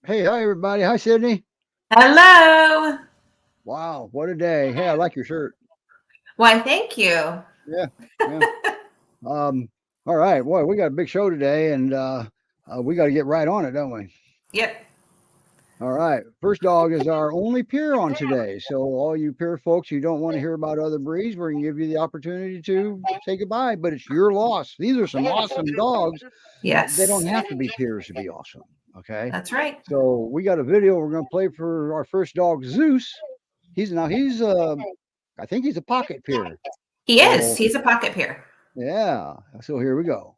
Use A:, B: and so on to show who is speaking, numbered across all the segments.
A: Hey, hi everybody. Hi Sydney.
B: Hello.
A: Wow, what a day. Hey, I like your shirt.
B: Why, thank you.
A: Yeah, yeah. Um, all right. Boy, we got a big show today and we got to get right on it, don't we?
B: Yep.
A: All right. First dog is our only peer on today. So all you peer folks who don't want to hear about other breeds, we're going to give you the opportunity to say goodbye, but it's your loss. These are some awesome dogs. They don't
B: Yes.
A: have to be peers to be awesome. Okay.
B: That's right.
A: So we got a video we're going to play for our first dog, Zeus. He's I think he's a pocket peer.
B: He is.
A: So
B: He's a pocket peer.
A: yeah. So here we go.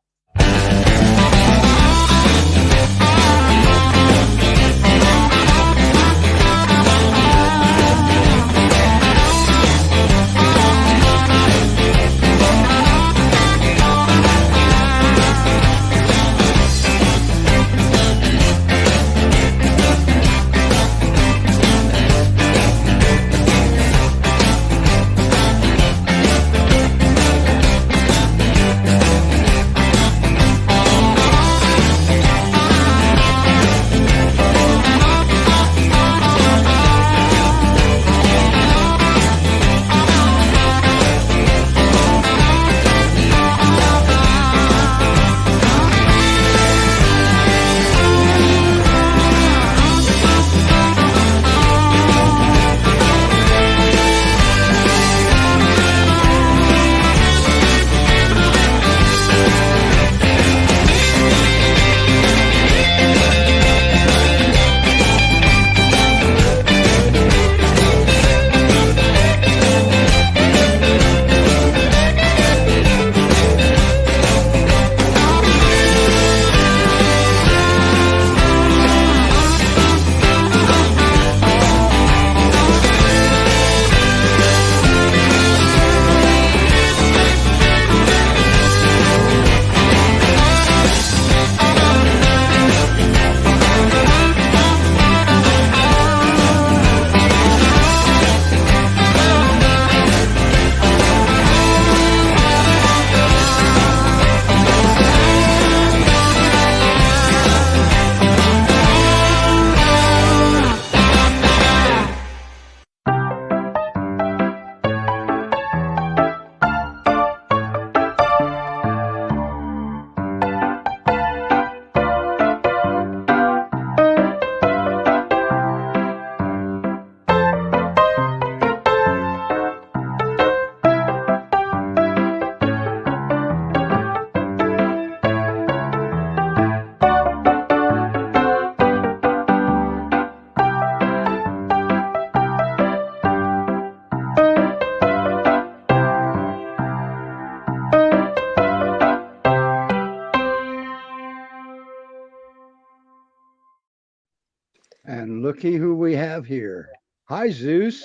A: And looky who we have here. Hi Zeus.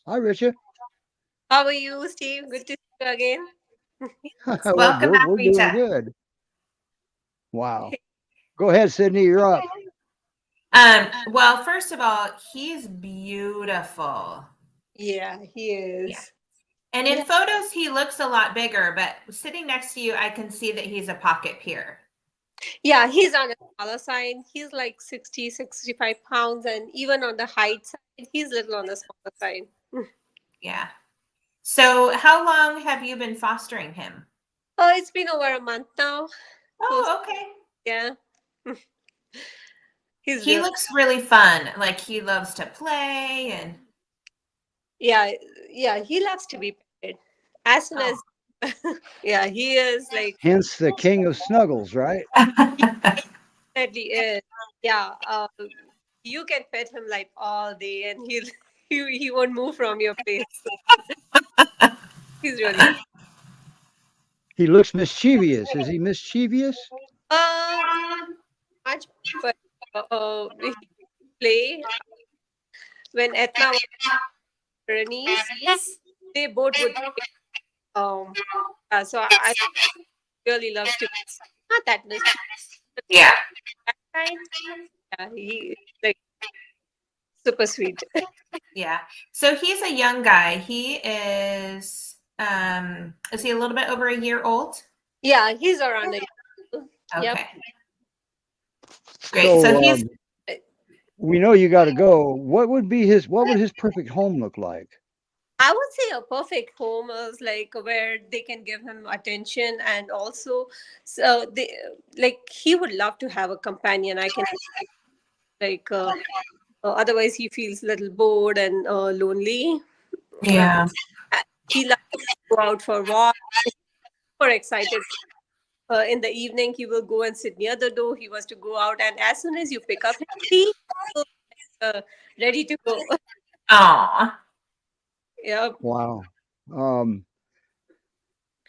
A: Hi Richard.
C: How are you, Steve? Good to see you again.
A: we're,
B: Welcome
A: we're
B: back,
A: we're doing
B: Rita.
A: good. Wow. Go ahead, Sydney. You're up.
B: Well, first of all, he's beautiful.
C: Yeah, he
B: Yeah.
C: is.
B: And in
C: Yeah,
B: photos, he looks a lot bigger, but sitting next to you, I can see that he's a pocket peer.
C: yeah, he's on the smaller side. He's like 60, 65 pounds, and even on the height side, he's little on the smaller side.
B: Yeah. So, how long have you been fostering him?
C: Oh, it's been over a month now. Close.
B: Oh, okay.
C: Yeah, he's
B: He
C: real.
B: looks really fun. Like he loves to play and
C: Yeah, yeah, he loves to be petted. As soon as,
B: oh.
C: yeah, he is like,
A: Hence the king of snuggles, right?
C: he definitely is. Yeah, you can pet him like all day, and he won't move from your face. He's really
A: He looks mischievous. Is he mischievous?
C: not much, but we play when Etna was Pyrenees, they both would play. So I really loves to not that much
B: Yeah.
C: that kind. Yeah, he like super sweet.
B: Yeah. So he's a young guy. He is he a little bit over a year old?
C: Yeah, he's around a year. Yep.
B: Okay. Great. So
A: So
B: he's
A: we know you got to go. What would his perfect home look like?
C: I would say a perfect home is like where they can give him attention, and also, so they like he would love to have a companion. I can like otherwise he feels a little bored and lonely. Uh,
B: Yeah.
C: he loves to go out for walks. Super excited. In the evening, he will go and sit near the door. He wants to go out, and as soon as you pick up him, he uh, ready to go.
B: Oh.
C: Yeah.
A: Wow.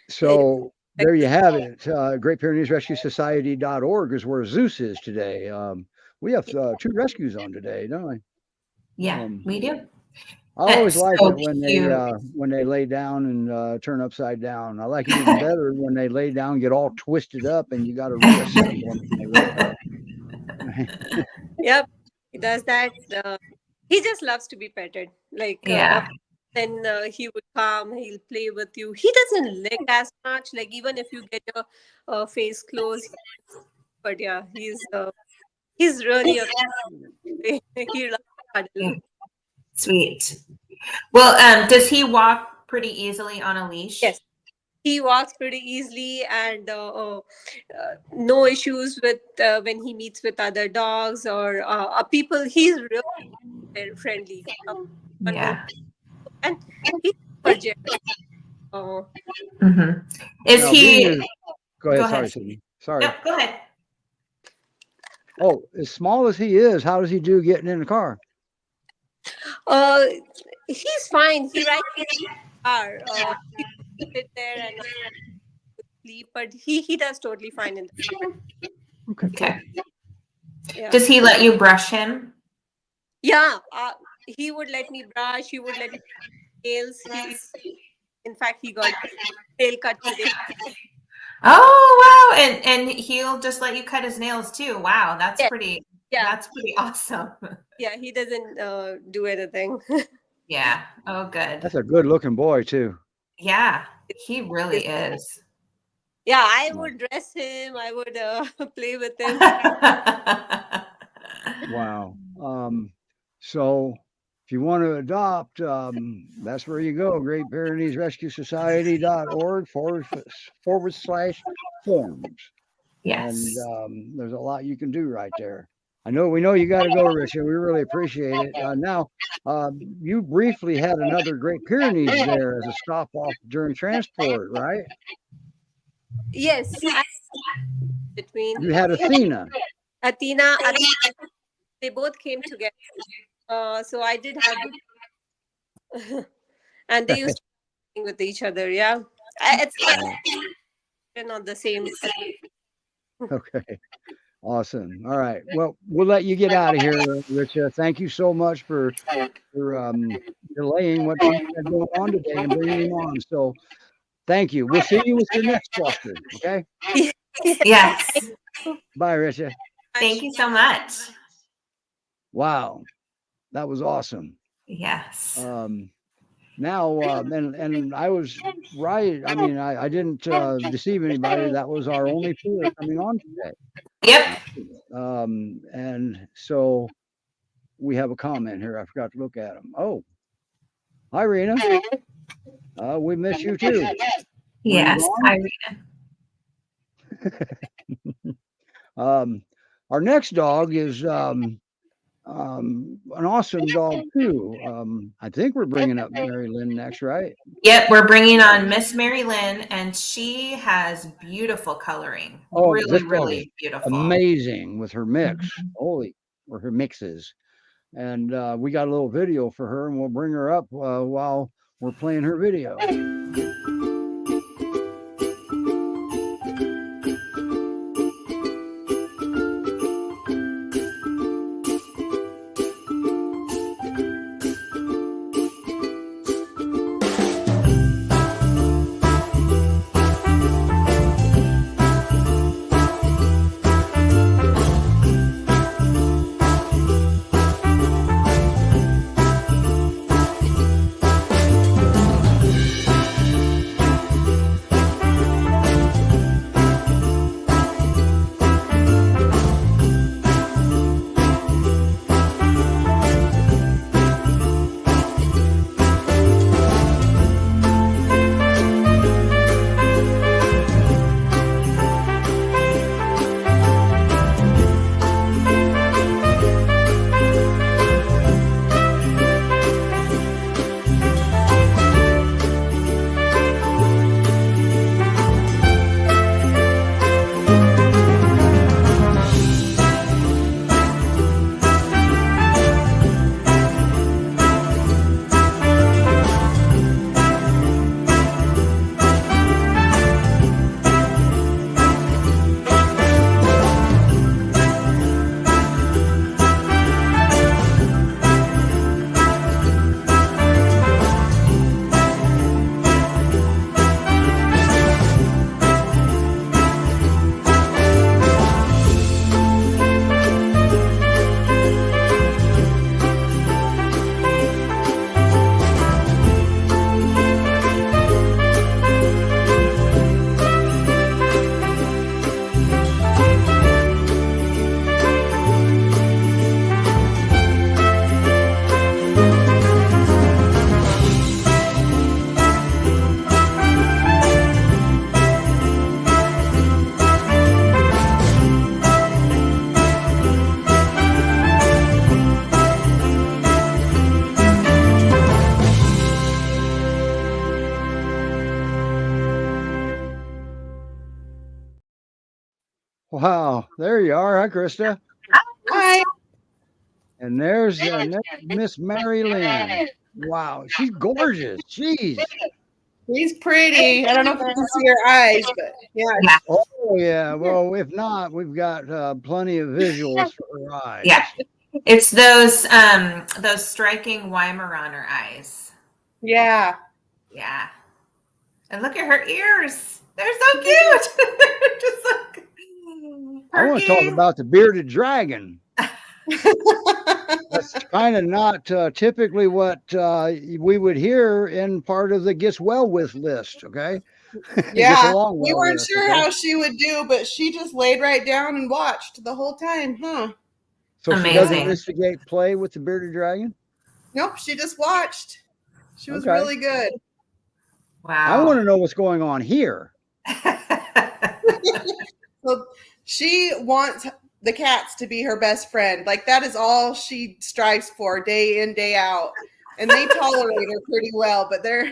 A: So there you have it. Great Pyrenees Rescue Society.org is where Zeus is today. We have 2 rescues on today, don't we?
B: Yeah, we do.
A: I always
B: That's
A: like
B: so
A: it
B: cute.
A: when they lay down and turn upside down. I like it even better when they lay down, get all twisted up, and you got to reassemble them when they wake up.
C: Yep, he does that. He just loves to be petted. Like,
B: Yeah.
C: then he would come, he'll play with you. He doesn't lick as much. Like, even if you get your face close, but yeah, he's really a he loves to
B: Yeah.
C: cuddle.
B: Sweet. Well, does he walk pretty easily on a leash?
C: Yes, he walks pretty easily, and no issues with when he meets with other dogs or people. He's really very friendly. Wonderful.
B: Yeah.
C: And he's super gentle. Uh,
B: Mm-hmm. Is
A: Now,
B: he?
A: go
B: Go
A: ahead.
B: ahead.
A: Sorry, Sydney. Sorry.
B: No, go ahead.
A: Oh, as small as he is, how does he do getting in the car?
C: he's fine. He rides in the car. He sit there and sleep, but he does totally fine in the car.
B: Okay.
C: Yeah.
B: Does he let you brush him?
C: Yeah. He would let me brush. He would let me nails. In fact, he got nail cut today.
B: Oh wow! And he'll just let you cut his nails too. Wow, that's
C: Yes.
B: pretty.
C: Yeah.
B: That's pretty awesome.
C: Yeah, he doesn't do anything.
B: Yeah. Oh, good.
A: That's a good-looking boy too.
B: Yeah, he really is.
C: Yeah, I would dress him. I would play with him.
A: Wow. So if you want to adopt, that's where you go. Great Pyrenees Rescue Society.org /forms.
B: Yes.
A: And there's a lot you can do right there. We know you got to go, Richard. We really appreciate it. Now, you briefly had another Great Pyrenees there as a stop off during transport, right?
C: Yes. Between
A: You had Athena.
C: Athena, they both came together. So I did have, and they used to be with each other. Yeah, it's not the same.
A: Okay. Awesome. All right. Well, we'll let you get out of here, Richa. Thank you so much for delaying what you had going on today and bringing him on. So thank you. We'll see you with your next cluster. Okay.
B: Yes.
A: Bye, Richa.
B: Thank you so much.
A: Wow. That was awesome.
B: Yes.
A: Now, and I was right. I mean, I didn't deceive anybody. That was our only peer coming on today.
B: Yep.
A: And so we have a comment here. I forgot to look at them. Oh, hi, Rena. We miss you too.
B: Yes.
A: Our next dog is an awesome dog too. I think we're bringing up Mary Lynn next, right?
B: Yep, we're bringing on Miss Mary Lynn, and she has beautiful coloring.
A: Oh,
B: really beautiful.
A: Amazing with her mix. Or her mixes. And we got a little video for her, and we'll bring her up while we're playing her video. Wow, there you are. Hi, Krista.
D: Hi.
A: And there's Miss Mary Lynn. Wow, she's gorgeous. Jeez.
D: She's pretty. I don't know if you can see her eyes, but yeah.
B: Yeah.
A: Oh yeah. Well, if not, we've got plenty of visuals for her eyes.
B: Yeah. It's those striking Weimaraner eyes.
D: Yeah.
B: Yeah. And look at her ears. They're so cute. Just look.
A: I want to talk about the bearded dragon. That's kind of not typically what we would hear in part of the gets well with list. Okay. Gets
D: Yeah.
A: along
D: We
A: well
D: weren't
A: list,
D: sure
A: okay?
D: how she would do, but she just laid right down and watched the whole time, huh?
A: So she doesn't
B: Amazing.
A: instigate play with the bearded dragon.
D: Nope, she just watched. She was
A: Okay.
D: really good.
A: I
B: Wow.
A: want to know what's going on here.
D: So she wants the cats to be her best friend. Like that is all she strives for day in, day out. And they tolerate her pretty well, but they're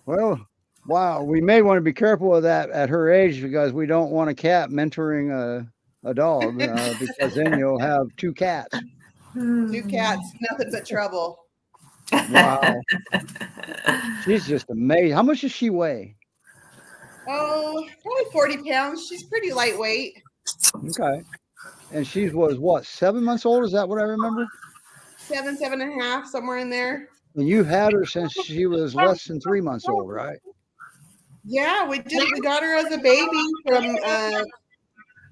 A: Well, wow. We may want to be careful of that at her age because we don't want a cat mentoring a dog because then you'll have two cats.
D: two cats, nothing but trouble.
A: Wow. She's just amazing. How much does she weigh?
D: Oh, probably 40 pounds. She's pretty lightweight.
A: Okay. And she was what, 7 months old? Is that what I remember?
D: 7.5, somewhere in there.
A: And you've had her since she was less than 3 months old, right?
D: Yeah, we got her as a baby from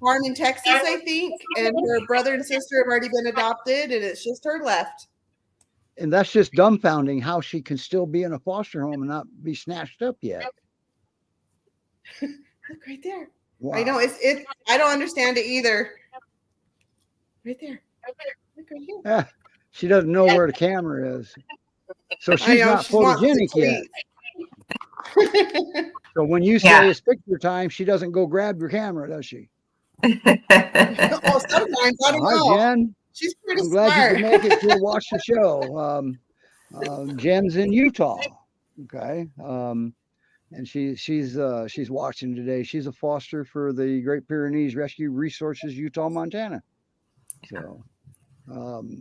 D: farm in Texas, I think. And her brother and sister have already been adopted, and it's just her left.
A: And that's just dumbfounding how she can still be in a foster home and not be snatched up yet.
D: Look right there.
A: Wow.
D: I know it's I don't understand it either. Right there. Look right here.
A: Yeah, she doesn't know where the camera is. So
D: I
A: she's
D: know,
A: not
D: she wants to
A: photogenic yet.
D: tweet.
A: So when you say
B: Yeah.
A: it's picture time, she doesn't go grab your camera, does she?
D: Oh, sometimes I don't
A: Hi,
D: know.
A: Jen.
D: She's pretty
A: I'm glad
D: smart.
A: you could make it to watch the show. Jen's in Utah. Okay. And she's watching today. She's a foster for the Great Pyrenees Rescue Resources, Utah, Montana. So,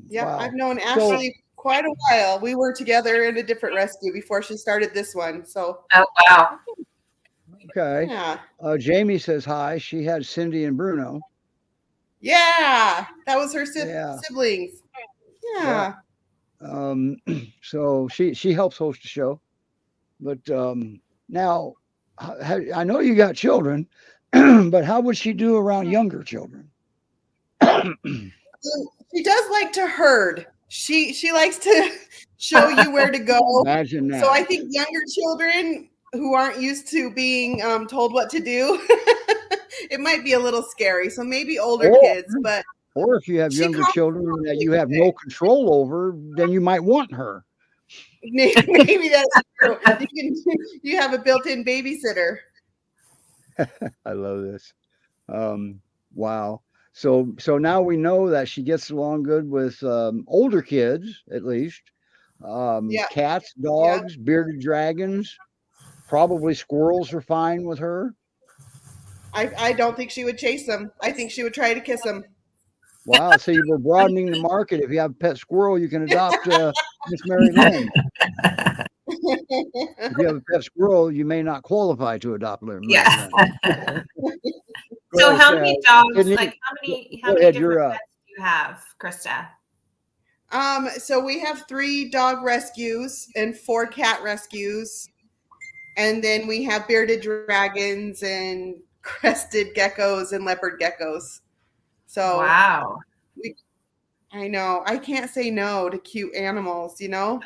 D: Yeah,
A: wow.
D: I've known Ashley quite a while. We were together in a different rescue before she started this one. So,
B: Oh, wow.
A: Okay.
D: yeah.
A: Jamie says hi. She had Cindy and Bruno.
D: Yeah, that was her
A: Yeah.
D: siblings. Yeah.
A: So she helps host the show. But now, I know you got children, but how would she do around younger children?
D: She does like to herd. She likes to show you where to go.
A: Imagine that.
D: So I think younger children who aren't used to being told what to do, it might be a little scary. So maybe older kids, but
A: or if you have younger children that you have no control over, then you might want her.
D: maybe that's true. You have a built-in babysitter.
A: I love this. Wow. So now we know that she gets along good with older kids, at least.
D: Yeah.
A: Cats, dogs, bearded dragons, probably squirrels are fine with her.
D: I don't think she would chase them. I think she would try to kiss them.
A: Wow. So you were broadening the market. If you have a pet squirrel, you can adopt Miss Mary Lynn. If you have a pet squirrel, you may not qualify to adopt Mary
B: Yeah.
A: Lynn.
B: So how many dogs,
A: Sydney,
B: like how many
A: go ahead,
B: different
A: you're up.
B: pets do you have, Krista?
D: So we have 3 dog rescues and 4 cat rescues. And then we have bearded dragons and crested geckos and leopard geckos. So
B: Wow.
D: I know. I can't say no to cute animals, you know?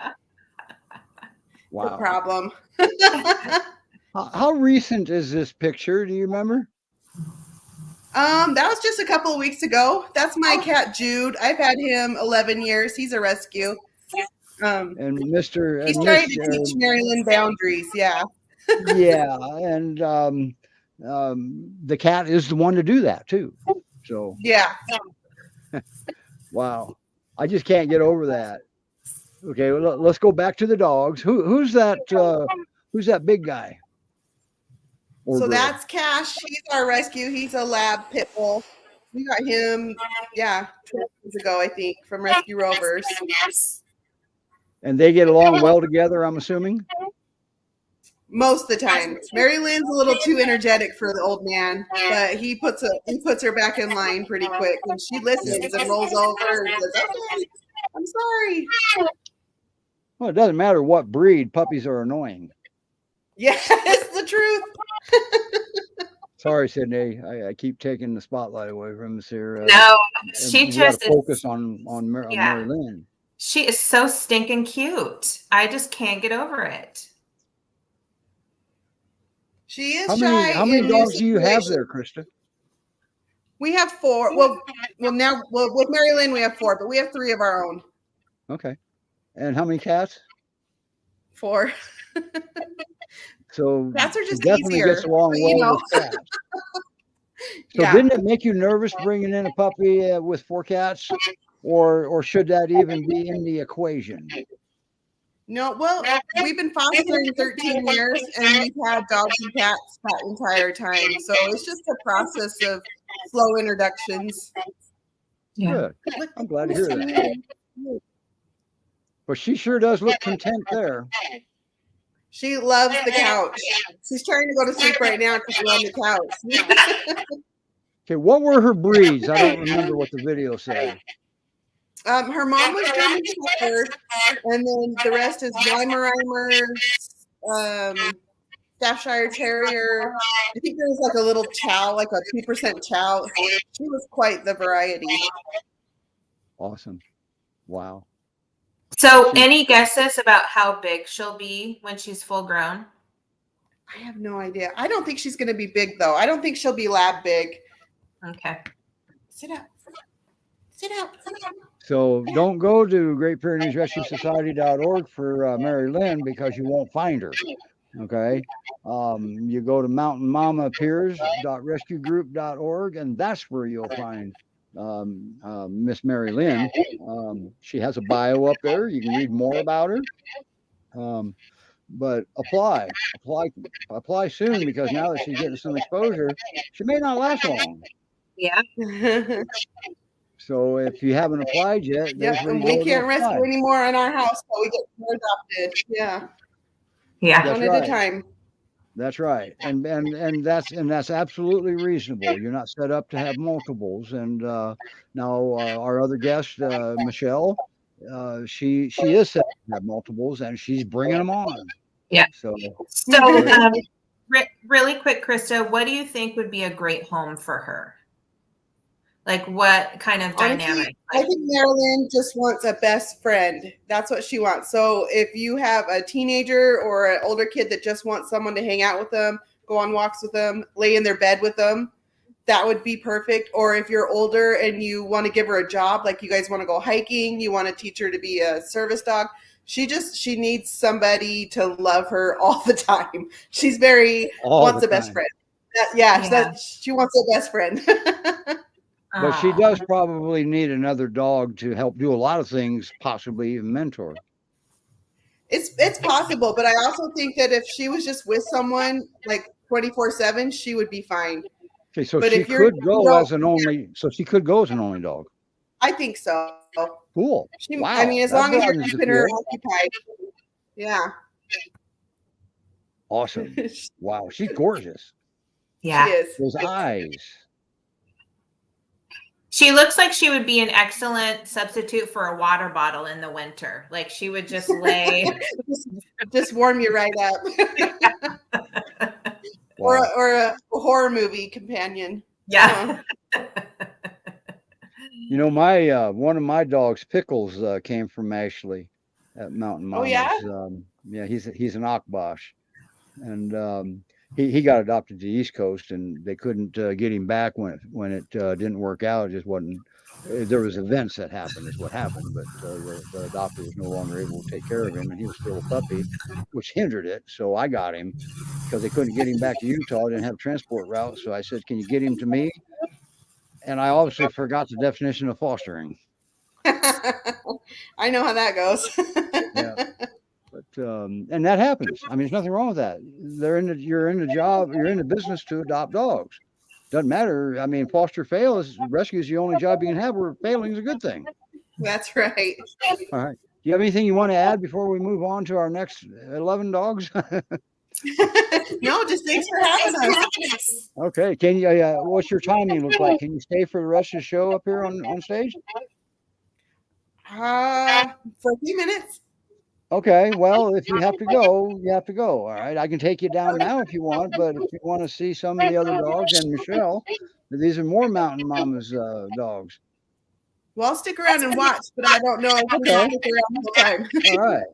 A: Wow.
D: No problem.
A: How recent is this picture? Do you remember?
D: That was just a couple of weeks ago. That's my cat Jude. I've had him 11 years. He's a rescue.
A: And Mr.
D: He's
A: and
D: trying
A: Miss,
D: to teach Marilyn boundaries. Yeah.
A: yeah, and the cat is the one to do that too. So
D: Yeah.
A: wow, I just can't get over that. Okay, well, let's go back to the dogs. Who's that? Who's that big guy? Or
D: So
A: girl?
D: that's Cash. He's our rescue. He's a lab pit bull. We got him, 12 years ago, I think, from Rescue Rovers.
A: And they get along well together, I'm assuming?
D: Most of the time. Mary Lynn's a little too energetic for the old man, but he puts her back in line pretty quick, and she listens and rolls over and says, "Okay, I'm sorry."
A: Well, it doesn't matter what breed, puppies are annoying.
D: Yeah, it's the truth.
A: Sorry, Sydney. I keep taking the spotlight away from us here.
B: No,
A: and
B: she
A: we
B: just
A: gotta focus
B: is,
A: on
B: yeah.
A: Mary Lynn.
B: She is so stinking cute. I just can't get over it.
D: She is
A: How
D: shy.
A: many
D: in new
A: dogs do you have
D: situations.
A: there, Krista?
D: We have 4. Well, with Mary Lynn we have 4, but we have 3 of our own.
A: Okay. And how many cats?
D: 4.
A: So
D: Cats are
A: she
D: just
A: definitely
D: easier,
A: gets along
D: but,
A: well with cats. So
D: Yeah.
A: didn't it make you nervous bringing in a puppy with 4 cats, or should that even be in the equation?
D: No, well, we've been fostering 13 years, and we've had dogs and cats that entire time. So it's just a process of slow introductions.
B: Yeah.
A: Good. I'm glad to hear that. But she sure does look content there.
D: She loves the couch. She's trying to go to sleep right now because we're on the couch.
A: Okay, what were her breeds? I don't remember what the video said.
D: Her mom was German Shepherd, and then the rest is Weimaraner, Staffordshire Terrier. I think there was like a little chow, like a 2% chow. She was quite the variety.
A: Awesome. Wow.
B: So, any guesses about how big she'll be when she's full grown?
D: I have no idea. I don't think she's going to be big, though. I don't think she'll be lab big.
B: Okay.
D: Sit up. Sit up.
A: So don't go to Great Pyrenees Rescue Society.org for Mary Lynn because you won't find her. Okay. You go to mountainmamapeers.rescuegroup.org, and that's where you'll find Miss Mary Lynn. She has a bio up there. You can read more about her. But apply soon, because now that she's getting some exposure, she may not last long.
B: Yeah.
A: So if you haven't applied yet,
D: Yep, and we can't rescue anymore in our house, so we get more adopted. Yeah.
B: Yeah.
D: One at a time.
A: That's right, and that's absolutely reasonable. You're not set up to have multiples. And now our other guest, Michelle, she is set up to have multiples, and she's bringing them on.
B: Yeah.
A: So
B: really quick, Krista, what do you think would be a great home for her? Like, what kind of dynamic?
D: I think Marilyn just wants a best friend. That's what she wants. So if you have a teenager or an older kid that just wants someone to hang out with them, go on walks with them, lay in their bed with them, that would be perfect. Or if you're older and you want to give her a job, like you guys want to go hiking, you want to teach her to be a service dog, she needs somebody to love her all the time. She's wants a best friend. She wants a best friend.
A: But she does probably need another dog to help do a lot of things, possibly even mentor.
D: It's possible, but I also think that if she was just with someone like 24/7, she would be fine.
A: Okay, so she could go as an only dog.
D: I think so.
A: Cool. Wow.
D: I mean, as long as you're keeping her occupied. Yeah.
A: Awesome. Wow, she's gorgeous.
B: Yeah.
D: She is.
A: Those eyes.
B: She looks like she would be an excellent substitute for a water bottle in the winter. Like, she would just lay.
D: just warm you right up. Wow. Or a horror movie companion.
B: Yeah.
A: You know, my one of my dogs, Pickles, came from Ashley at Mountain Mamas.
D: Oh, yeah?
A: Yeah, he's an Akbash. And he got adopted to the East Coast, and they couldn't get him back when it didn't work out. It just wasn't. There was events that happened, is what happened. But the doctor was no longer able to take care of him, and he was still a puppy, which hindered it. So I got him because they couldn't get him back to Utah. Didn't have a transport route. So I said, "Can you get him to me?" And I obviously forgot the definition of fostering.
D: I know how that goes.
A: Yeah. and that happens. I mean, there's nothing wrong with that. You're in the business to adopt dogs. Doesn't matter. I mean, rescue is the only job you can have where failing is a good thing.
D: That's right.
A: All right. Do you have anything you want to add before we move on to our next 11 dogs?
D: No, just thanks for having us.
A: Okay. Can you? What's your timing look like? Can you stay for the rest of the show up here on stage?
D: For a few minutes.
A: Okay. Well, if you have to go, you have to go. All right. I can take you down now if you want, but if you want to see some of the other dogs and Michelle, these are more Mountain Mama's dogs.
D: Well, I'll stick around and watch, but I don't know if I'm going to stick around the whole time.
A: All right.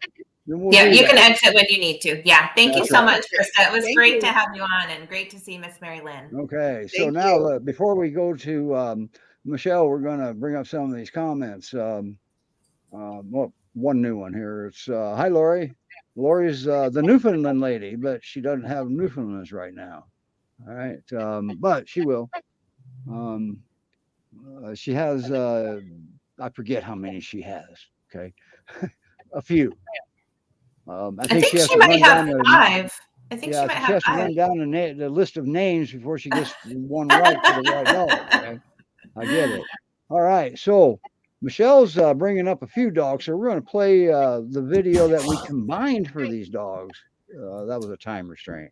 B: Yeah, you can exit when you need to. Yeah. Thank you so much, Krista. It was great to have you on and great to see Miss Mary Lynn.
A: Okay. So now, before we go to Michelle, we're going to bring up some of these comments. Well, one new one here. It's hi, Lori. Lori's the Newfoundland lady, but she doesn't have Newfoundlands right now. All right. But she will. She has, I forget how many she has. Okay. A few. I think
B: she might have 5. I think she might have 5.
A: She has to run down the list of names before she gets one right for the right dog. Okay? I get it. All right. So Michelle's bringing up a few dogs. So we're going to play the video that we combined for these dogs. That was a time restraint.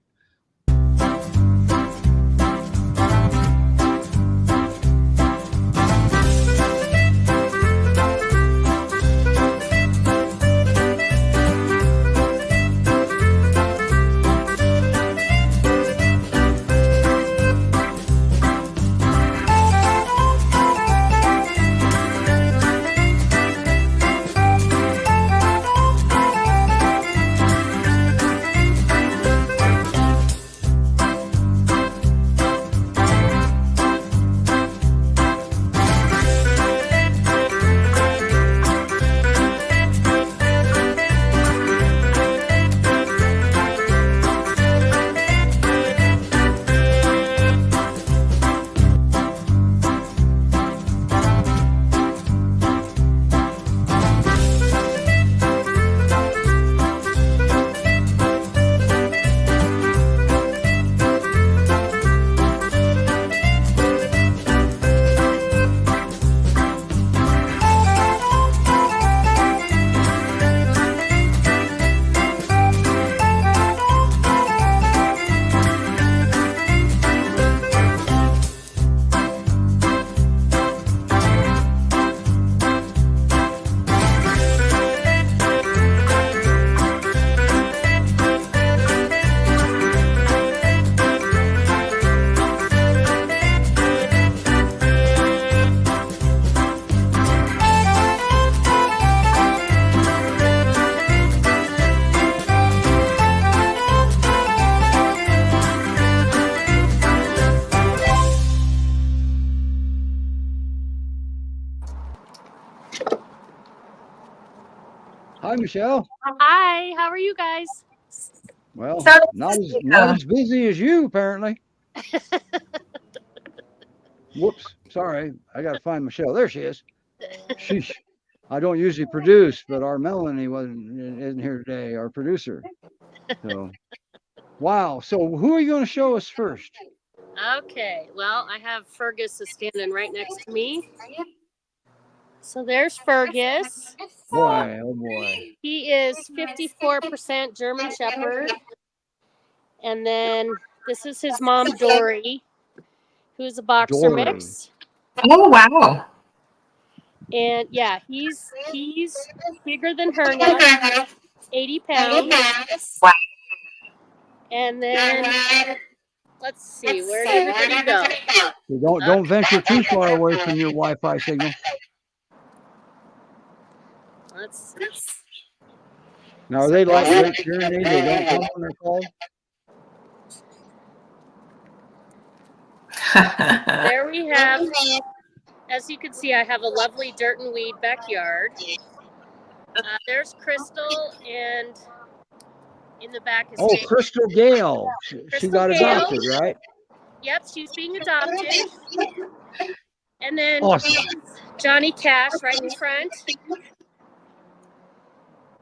A: Hi, Michelle.
E: Hi, how are you guys?
A: Well, not as busy as you, apparently. Whoops. Sorry. I got to find Michelle. There she is. Sheesh. I don't usually produce, but our Melanie isn't here today, our producer. So, wow. So who are you going to show us first?
E: Okay. Well, I have Fergus is standing right next to me. So there's Fergus.
A: Boy, oh boy.
E: He is 54% German Shepherd. And then this is his mom, Dory, who's a boxer mix.
B: Oh, wow.
E: And yeah, he's bigger than her now, 80 pounds.
B: Wow.
E: And then let's see, where did everybody go?
A: Don't venture too far away from your Wi-Fi signal.
E: Let's see.
A: Now, are they lightweight hearing aids? They don't come when they're called?
E: There we have, as you can see, I have a lovely dirt and weed backyard. There's Crystal, and in the back is Jake.
A: Crystal Gale. She got adopted, right?
E: Yep, she's being adopted. And then
A: awesome.
E: Johnny Cash right in front.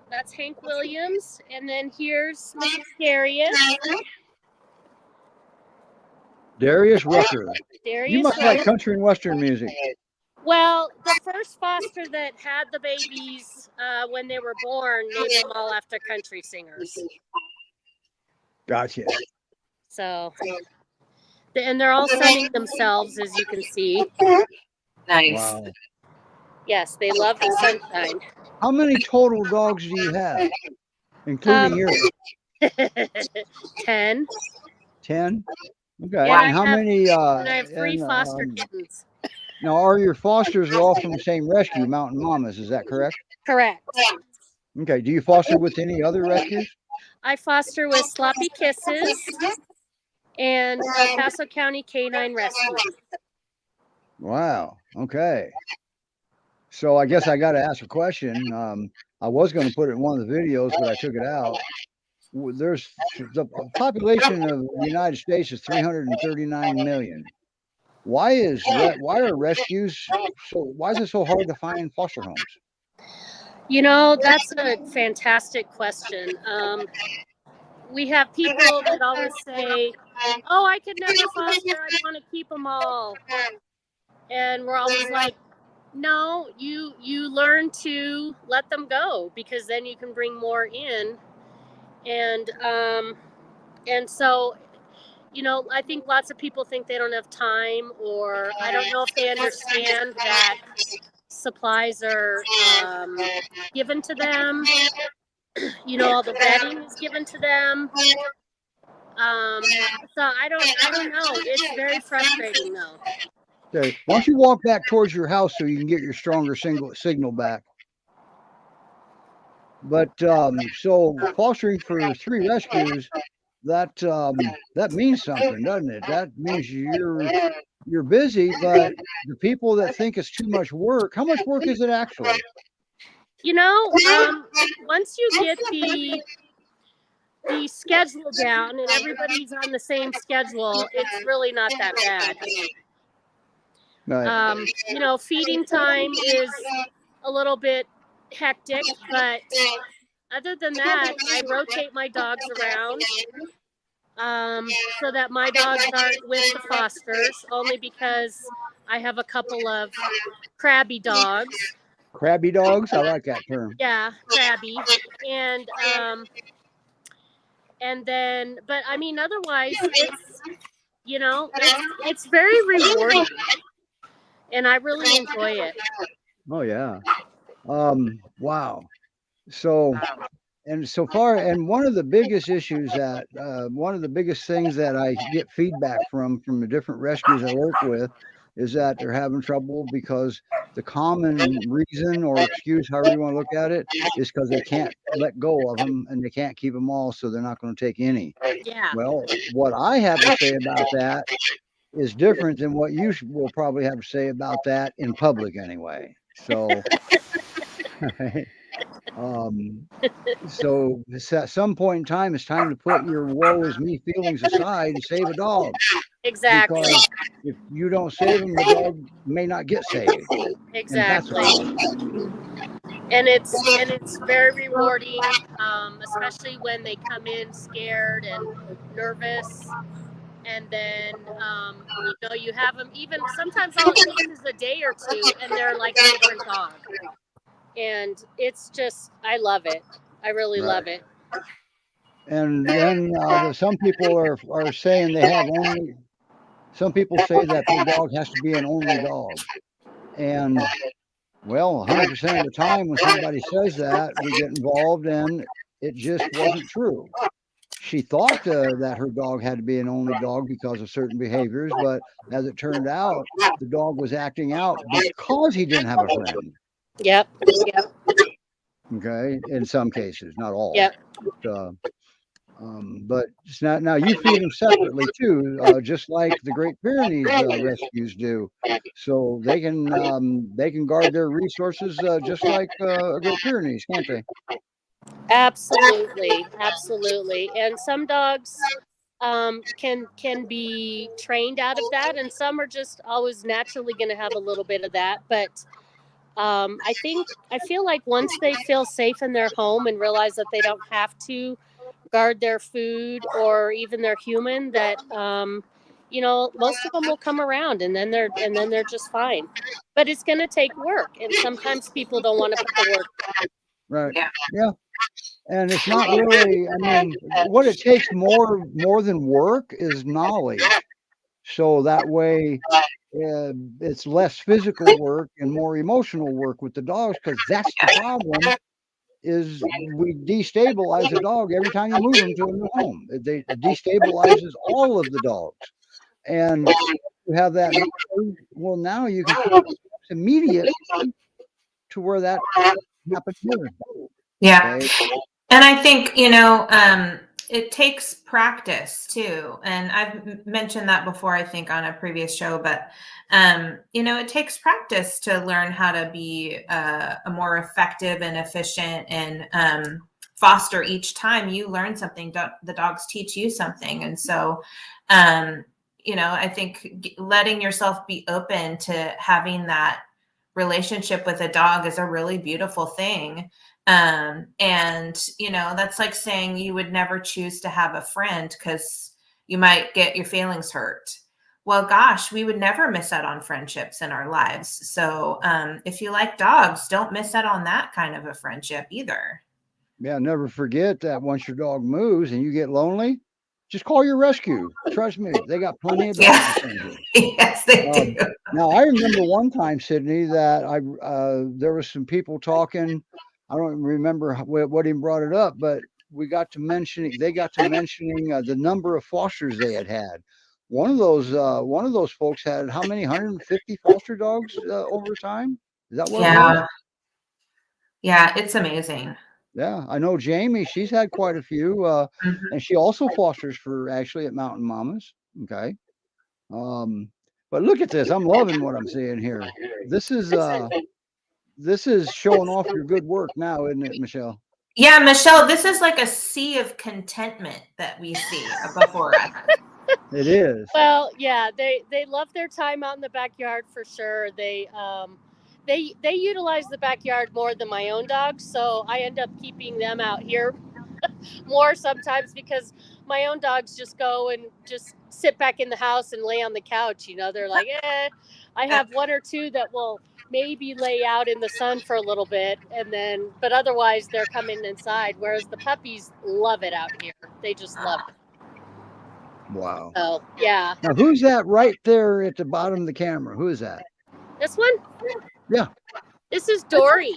E: That's Hank Williams. And then here's Mr. Darius.
A: Darius Rucker. You
E: Darius
A: must
E: Rucker.
A: like country and western music.
E: Well, the first foster that had the babies when they were born named them all after country singers.
A: Gotcha.
E: So, and they're all sunning themselves, as you can see.
B: Nice.
A: Wow.
E: Yes, they love the sunshine.
A: How many total dogs do you have, including yours?
E: 10.
A: 10. Okay.
E: And
A: And how many?
E: And I have 3 foster kittens.
A: Now, are your fosters are all from the same rescue, Mountain Mamas? Is that correct?
E: Correct.
A: Okay. Do you foster with any other rescues?
E: I foster with Sloppy Kisses and El Paso County Canine Rescue.
A: Wow. Okay. So I guess I got to ask a question. I was going to put it in one of the videos, but I took it out. There's the population of the United States is 339 million. Why are rescues why is it so hard to find foster homes?
E: You know, that's a fantastic question. We have people that always say, "Oh, I could never foster. I want to keep them all," and we're always like, "No, you learn to let them go because then you can bring more in." And so, you know, I think lots of people think they don't have time, or I don't know if they understand that supplies are given to them. You know, all the vetting is given to them. So I don't know. It's very frustrating though.
A: Okay. Why don't you walk back towards your house so you can get your stronger signal back? But so fostering for 3 rescues, that means something, doesn't it? That means you're busy, but the people that think it's too much work, how much work is it actually?
E: You know, once you get the schedule down and everybody's on the same schedule, it's really not that bad.
A: Right.
E: You know, feeding time is a little bit hectic, but other than that, I rotate my dogs around so that my dogs aren't with the fosters, only because I have a couple of crabby dogs.
A: Crabby dogs? I like that term.
E: Yeah, crabby. And then, but I mean, otherwise, it's, you know, it's very rewarding, and I really enjoy it.
A: Oh yeah. Wow. So and so far, and one of the biggest issues that one of the biggest things that I get feedback from the different rescues I work with is that they're having trouble because the common reason or excuse, however you want to look at it, is because they can't let go of them and they can't keep them all, so they're not going to take any.
E: Yeah.
A: Well, what I have to say about that is different than what you will probably have to say about that in public anyway. So so at some point in time, it's time to put your woe is me feelings aside and save a dog.
E: Exactly.
A: Because if you don't save them, the dog may not get saved.
E: Exactly. And it's very rewarding, especially when they come in scared and nervous. And then, you know, you have them even sometimes all it takes is a day or two and they're like a different dog. And it's just, I love it. I really love it.
A: And then some people are saying they have only, some people say that their dog has to be an only dog. And well, 100% of the time when somebody says that, we get involved and it just wasn't true. She thought that her dog had to be an only dog because of certain behaviors, but as it turned out, the dog was acting out because he didn't have a friend.
E: Yep.
A: Okay, in some cases, not all.
E: Yep.
A: But now you feed them separately too, just like the Great Pyrenees rescues do, so they can guard their resources just like Great Pyrenees, can't they?
E: Absolutely. And some dogs can be trained out of that, and some are just always naturally going to have a little bit of that. But I feel like once they feel safe in their home and realize that they don't have to guard their food or even their human, that most of them will come around, and then they're just fine. But it's going to take work, and sometimes people don't want to put the work.
A: Right.
B: Yeah.
A: Yeah. And it's not really, I mean, what it takes more than work is knowledge. So that way, it's less physical work and more emotional work with the dogs, because that's the problem. Is we destabilize a dog every time you move them to a new home. It destabilizes all of the dogs, and you have that knowledge. Well, now you can take steps immediately to where that happened here.
B: Yeah.
A: Okay.
B: And I think, it takes practice too. And I've mentioned that before, I think, on a previous show, but, it takes practice to learn how to be a more effective and efficient and foster. Each time you learn something, the dogs teach you something. And so, I think letting yourself be open to having that relationship with a dog is a really beautiful thing. That's like saying you would never choose to have a friend because you might get your feelings hurt. Well, gosh, we would never miss out on friendships in our lives. So if you like dogs, don't miss out on that kind of a friendship either.
A: Yeah, never forget that once your dog moves and you get lonely, just call your rescue. Trust me, they got plenty of dogs to send you.
B: Yes, they do.
A: Now, I remember one time, Sydney, that there was some people talking. I don't remember what even brought it up, but they got to mentioning the number of fosters they had had. One of those folks had how many? 150 foster dogs over time. Is that what it was?
B: Yeah, it's amazing.
A: Yeah, I know Jamie. She's had quite a few, and she also fosters for actually at Mountain Mamas. Okay. But look at this. I'm loving what I'm seeing here. This is showing off your good work now, isn't it, Michelle?
B: Yeah, Michelle, this is like a sea of contentment that we see before us.
A: It is.
E: Well, yeah, they love their time out in the backyard for sure. They utilize the backyard more than my own dogs, so I end up keeping them out here more sometimes because my own dogs just go and just sit back in the house and lay on the couch. They're like, I have one or two that will maybe lay out in the sun for a little bit, but otherwise they're coming inside. Whereas the puppies love it out here. They just love it.
A: Wow.
E: So, yeah.
A: Now, who's that right there at the bottom of the camera? Who is that?
E: This one?
A: Yeah.
E: This is Dory.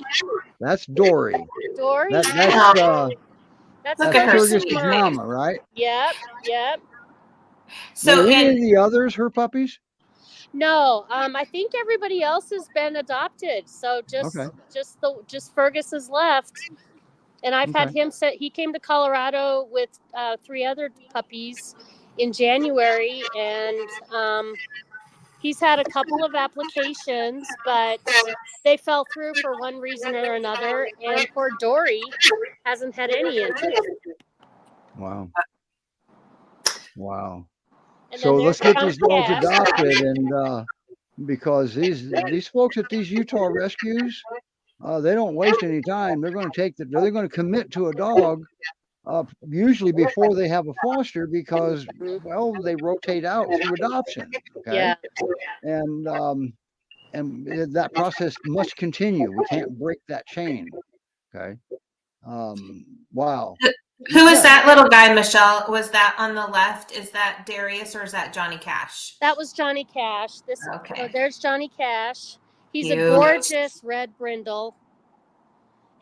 A: That's Dory.
E: Dory?
A: That's
B: Look at her
A: Fergus's
B: sweet.
A: mama, right?
E: Yep.
A: So, any of the others her puppies?
E: No, I think everybody else has been adopted. So just Fergus is left, and I've had him he came to Colorado with 3 other puppies in January, and he's had a couple of applications, but they fell through for one reason or another, and poor Dory hasn't had any interest.
A: Wow.
E: And
A: so let's get these dogs adopted, and because these folks at these Utah rescues, they don't waste any time. They're going to commit to a dog usually before they have a foster, because they rotate out through adoption. Okay.
E: Yeah.
A: And that process must continue. We can't break that chain. Okay. Wow.
B: Who is that little guy, Michelle? Was that on the left? Is that Darius or is that Johnny Cash?
E: That was Johnny Cash. There's Johnny Cash. He's
B: Cute.
E: a gorgeous red brindle,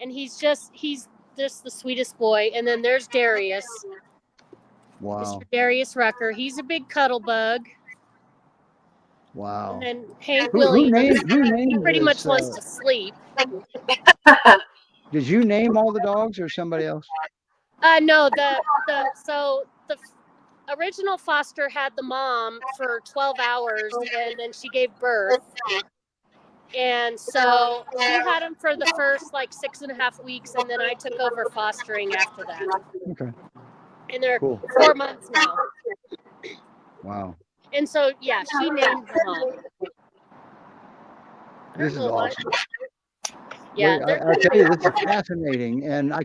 E: and he's just the sweetest boy. And then there's Darius.
A: Wow.
E: Mr. Darius Rucker. He's a big cuddle bug.
A: Wow.
E: And then Hank Willie.
A: He
E: pretty much wants to sleep.
A: Did you name all the dogs or somebody else?
E: No, the original foster had the mom for 12 hours, and then she gave birth. And so she had him for the first 6.5 weeks, and then I took over fostering after that.
A: Okay.
E: And they're
A: cool.
E: 4 months now.
A: Wow.
E: And so, yeah, she named the mom.
A: This is awesome.
E: Yeah,
A: I tell you, this is fascinating, and I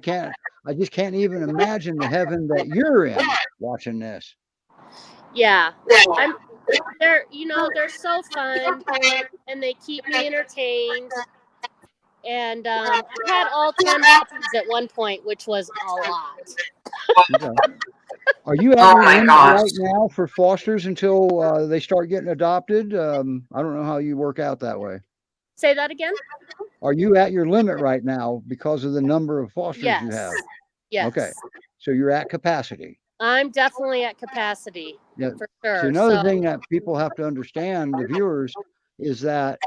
A: just can't even imagine the heaven that you're in watching this.
E: yeah. They're so fun, and they keep me entertained. And I had all 10 puppies at one point, which was a lot.
A: Okay. Are you at your limit right now for fosters until they start getting adopted? I don't know how you work out that way.
E: Say that again?
A: Are you at your limit right now because of the number of fosters you have?
E: Yes. Yes.
A: Okay. So you're at capacity.
E: I'm definitely at capacity
A: Yeah.
E: for
A: See,
E: sure.
A: another thing that people have to understand, the viewers, is that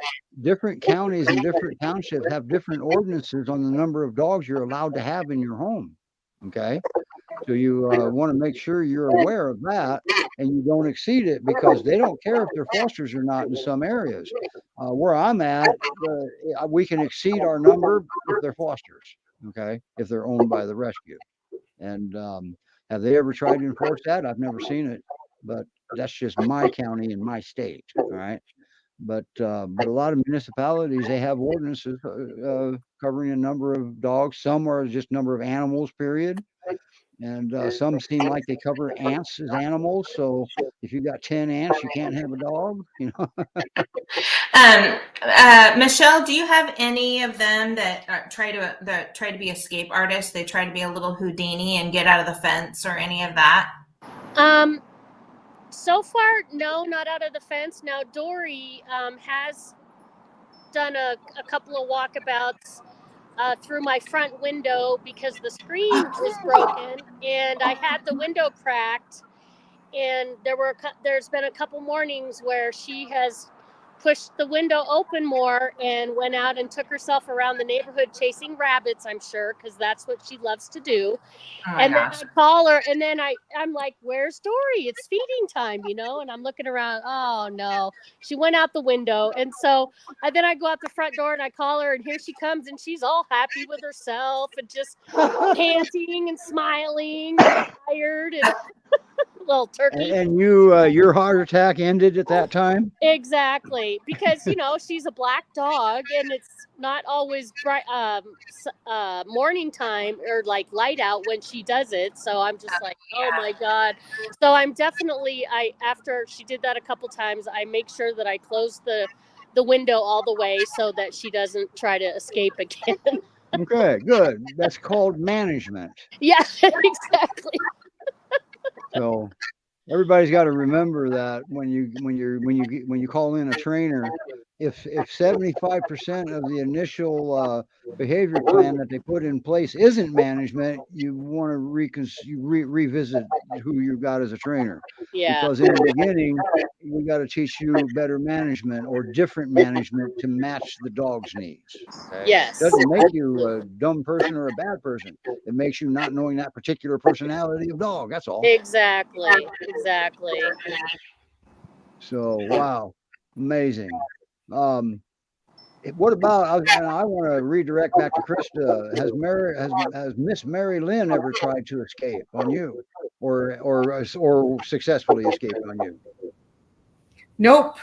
A: different counties and different townships have different ordinances on the number of dogs you're allowed to have in your home. Okay. So you want to make sure you're aware of that and you don't exceed it, because they don't care if they're fosters or not in some areas. Where I'm at, we can exceed our number if they're fosters, okay, if they're owned by the rescue. And have they ever tried to enforce that? I've never seen it, but that's just my county and my state, all right? But a lot of municipalities, they have ordinances covering a number of dogs. Some are just number of animals, period. And some seem like they cover ants as animals. So if you got 10 ants, you can't have a dog, you know.
B: Michelle, do you have any of them that try to be escape artists? They try to be a little Houdini and get out of the fence, or any of that?
E: So far, no, not out of the fence. Now, Dory has done a couple of walkabouts through my front window because the screen was broken, and I had the window cracked. And there's been a couple mornings where she has pushed the window open more and went out and took herself around the neighborhood chasing rabbits, I'm sure, because that's what she loves to do.
B: Oh my
E: And
B: gosh.
E: then I call her, and then I'm like, where's Dory? It's feeding time, and I'm looking around. Oh no, she went out the window. And so then I go out the front door and I call her, and here she comes, and she's all happy with herself and just panting and smiling and tired and little turkey.
A: And you, your heart attack ended at that time?
E: Exactly, because she's a black dog, and it's not always bright morning time or like light out when she does it. So I'm just like, oh my god. So I'm definitely, after she did that a couple times, I make sure that I close the window all the way so that she doesn't try to escape again.
A: Okay, good. That's called management.
E: Yeah, exactly.
A: So everybody's got to remember that when you call in a trainer, if 75% of the initial behavior plan that they put in place isn't management, you want to revisit who you got as a trainer.
E: Yeah.
A: Because in the beginning, we got to teach you better management or different management to match the dog's needs. Okay?
E: Yes.
A: It doesn't make you a dumb person or a bad person. It makes you not knowing that particular personality of dog. That's all.
E: Exactly.
A: So wow, amazing. What about? And I want to redirect back to Krista. Has Miss Mary Lynn ever tried to escape on you, or successfully escaped on you?
D: Nope.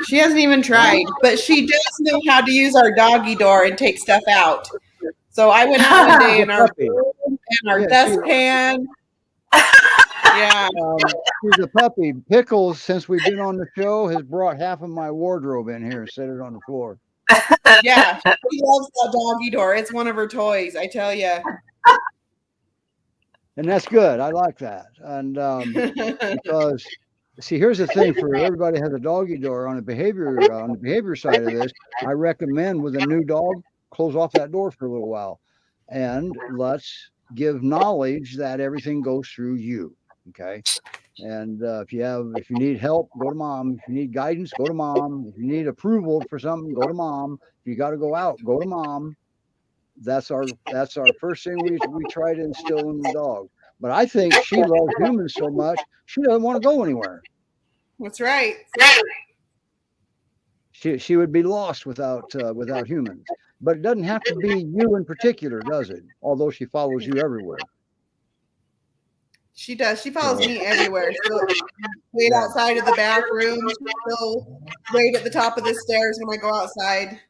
D: She hasn't even tried, but she does know how to use our doggy door and take stuff out. So I went out one day in our dustpan. Yeah.
A: She's a puppy. Pickles, since we've been on the show, has brought half of my wardrobe in here and set it on the floor.
D: Yeah, she loves that doggy door. It's one of her toys, I tell you.
A: And that's good. I like that. And because see, here's the thing: for everybody who has a doggy door on the behavior side of this, I recommend with a new dog, close off that door for a little while, and let's give knowledge that everything goes through you. Okay. And if you need help, go to mom. If you need guidance, go to mom. If you need approval for something, go to mom. If you got to go out, go to mom. That's our first thing we try to instill in the dog. But I think she loves humans so much she doesn't want to go anywhere.
D: That's right.
A: She would be lost without humans. But it doesn't have to be you in particular, does it? Although she follows you everywhere.
D: She does. She follows me everywhere. She'll wait outside of the bathroom. She'll wait at the top of the stairs when I go outside.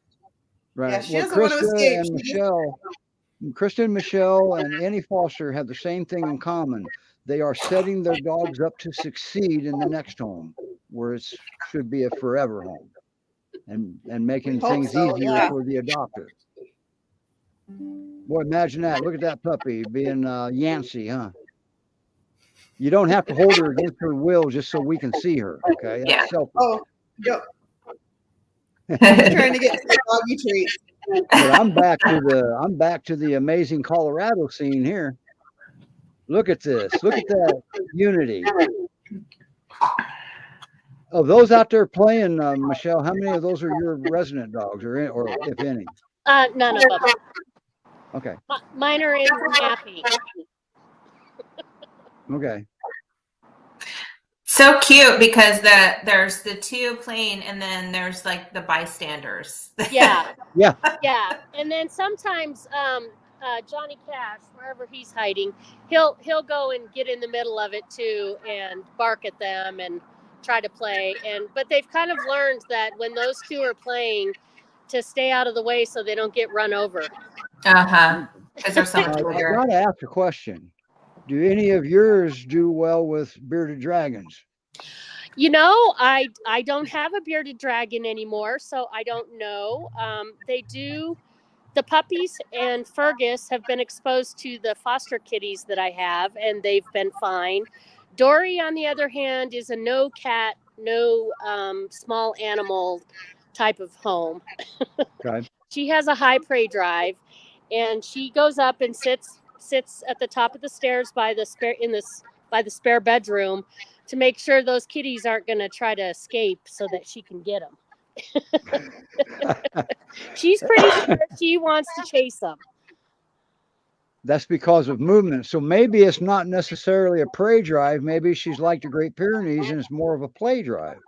A: Right.
D: Yeah, she
A: Well,
D: doesn't want to escape.
A: Krista and Michelle and Annie Foster have the same thing in common. They are setting their dogs up to succeed in the next home, where it should be a forever home, and making
D: Hope
A: things
D: so,
A: easier
D: yeah.
A: for the adopter. Boy, imagine that. Look at that puppy being Yancey, huh? You don't have to hold her against her will just so we can see her. Okay, that's
B: Yeah.
A: selfish.
D: Oh, yep. Trying to get some doggy treats.
A: But I'm back to the amazing Colorado scene here. Look at this. Look at that unity. Of those out there playing, Michelle, how many of those are your resident dogs, or if any?
E: None of them.
A: Okay.
E: Mine are in nappy.
A: Okay.
B: So cute because there's the two playing and then there's like the bystanders.
E: Yeah.
A: Yeah.
E: Yeah. And then sometimes Johnny Cash, wherever he's hiding, he'll go and get in the middle of it too and bark at them and try to play. But they've kind of learned that when those two are playing, to stay out of the way so they don't get run over.
B: Because they're so much
A: I've
B: bigger.
A: got to ask a question. Do any of yours do well with bearded dragons?
E: You know, I don't have a bearded dragon anymore, so I don't know. They do. The puppies and Fergus have been exposed to the foster kitties that I have, and they've been fine. Dory, on the other hand, is a no cat, no small animal type of home.
A: Okay.
E: She has a high prey drive, and she goes up and sits at the top of the stairs by the spare bedroom to make sure those kitties aren't going to try to escape so that she can get them. She's pretty sure she wants to chase them.
A: That's because of movement. So maybe it's not necessarily a prey drive. Maybe she's like the Great Pyrenees and it's more of a play drive.